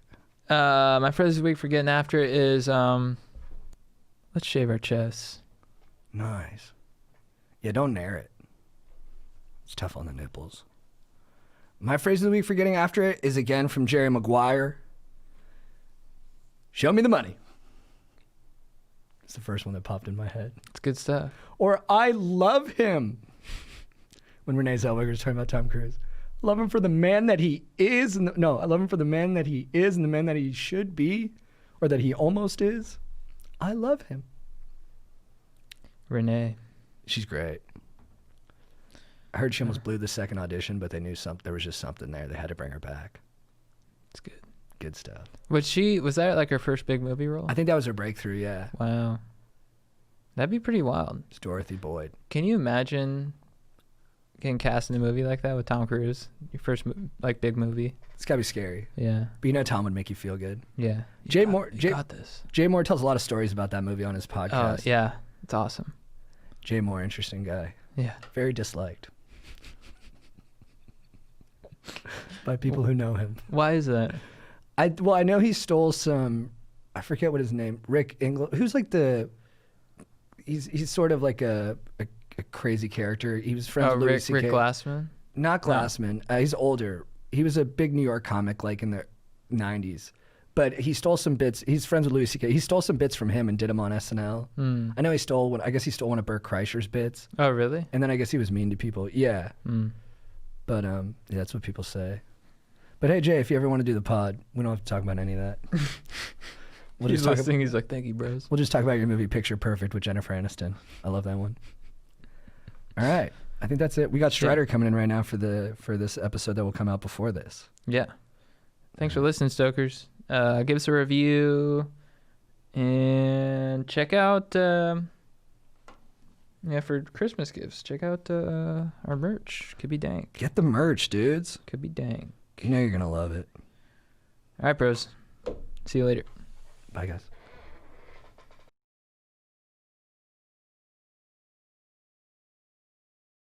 My phrase of the week for getting after it is, let's shave our chests. Nice. Yeah, don't nair it. It's tough on the nipples. My phrase of the week for getting after it is again from Jerry Maguire. Show me the money. It's the first one that popped in my head. It's good stuff. Or I love him. When Renee Zellweger was talking about Tom Cruise. Love him for the man that he is. I love him for the man that he is and the man that he should be, or that he almost is. I love him. Renee. She's great. I heard she almost blew the second audition, but they knew there was just something there. They had to bring her back. It's good. Good stuff. Was that like her first big movie role? I think that was her breakthrough, yeah. Wow. That'd be pretty wild. It's Dorothy Boyd. Can you imagine getting cast in a movie like that with Tom Cruise? Your first big movie. It's gotta be scary. Yeah. But you know Tom would make you feel good. Yeah. Jay You got this. Jay Moore tells a lot of stories about that movie on his Oh, podcast. yeah. It's awesome. Jay Moore, interesting guy. Yeah. Very disliked. By people who know him. Why is that? I know he stole some, I forget what his name, Rick Engel, who's like he's sort of like a crazy character. He was friends with Louis C.K. Rick Glassman? Not Glassman. He's older. He was a big New York comic like in the 90s. But he stole some bits. He's friends with Louis C.K. He stole some bits from him and did them on SNL. I know he stole one. I guess he stole one of Bert Kreischer's bits. Oh, really? And then I guess he was mean to people. Yeah. But yeah, that's what people say. But hey, Jay, if you ever want to do the pod, we don't have to talk about any of that. He's listening. He's like, thank you, bros. We'll just talk about your movie Picture Perfect with Jennifer Aniston. I love that one. All right. I think that's it. We got Strider coming in right now for this episode that will come out before this. Yeah. Thanks for listening, Stokers. Give us a review and check out for Christmas gifts, check out our merch. Could be dank. Get the merch, dudes. Could be dank. You know you're gonna love it. All right, bros. See you later. Bye, guys.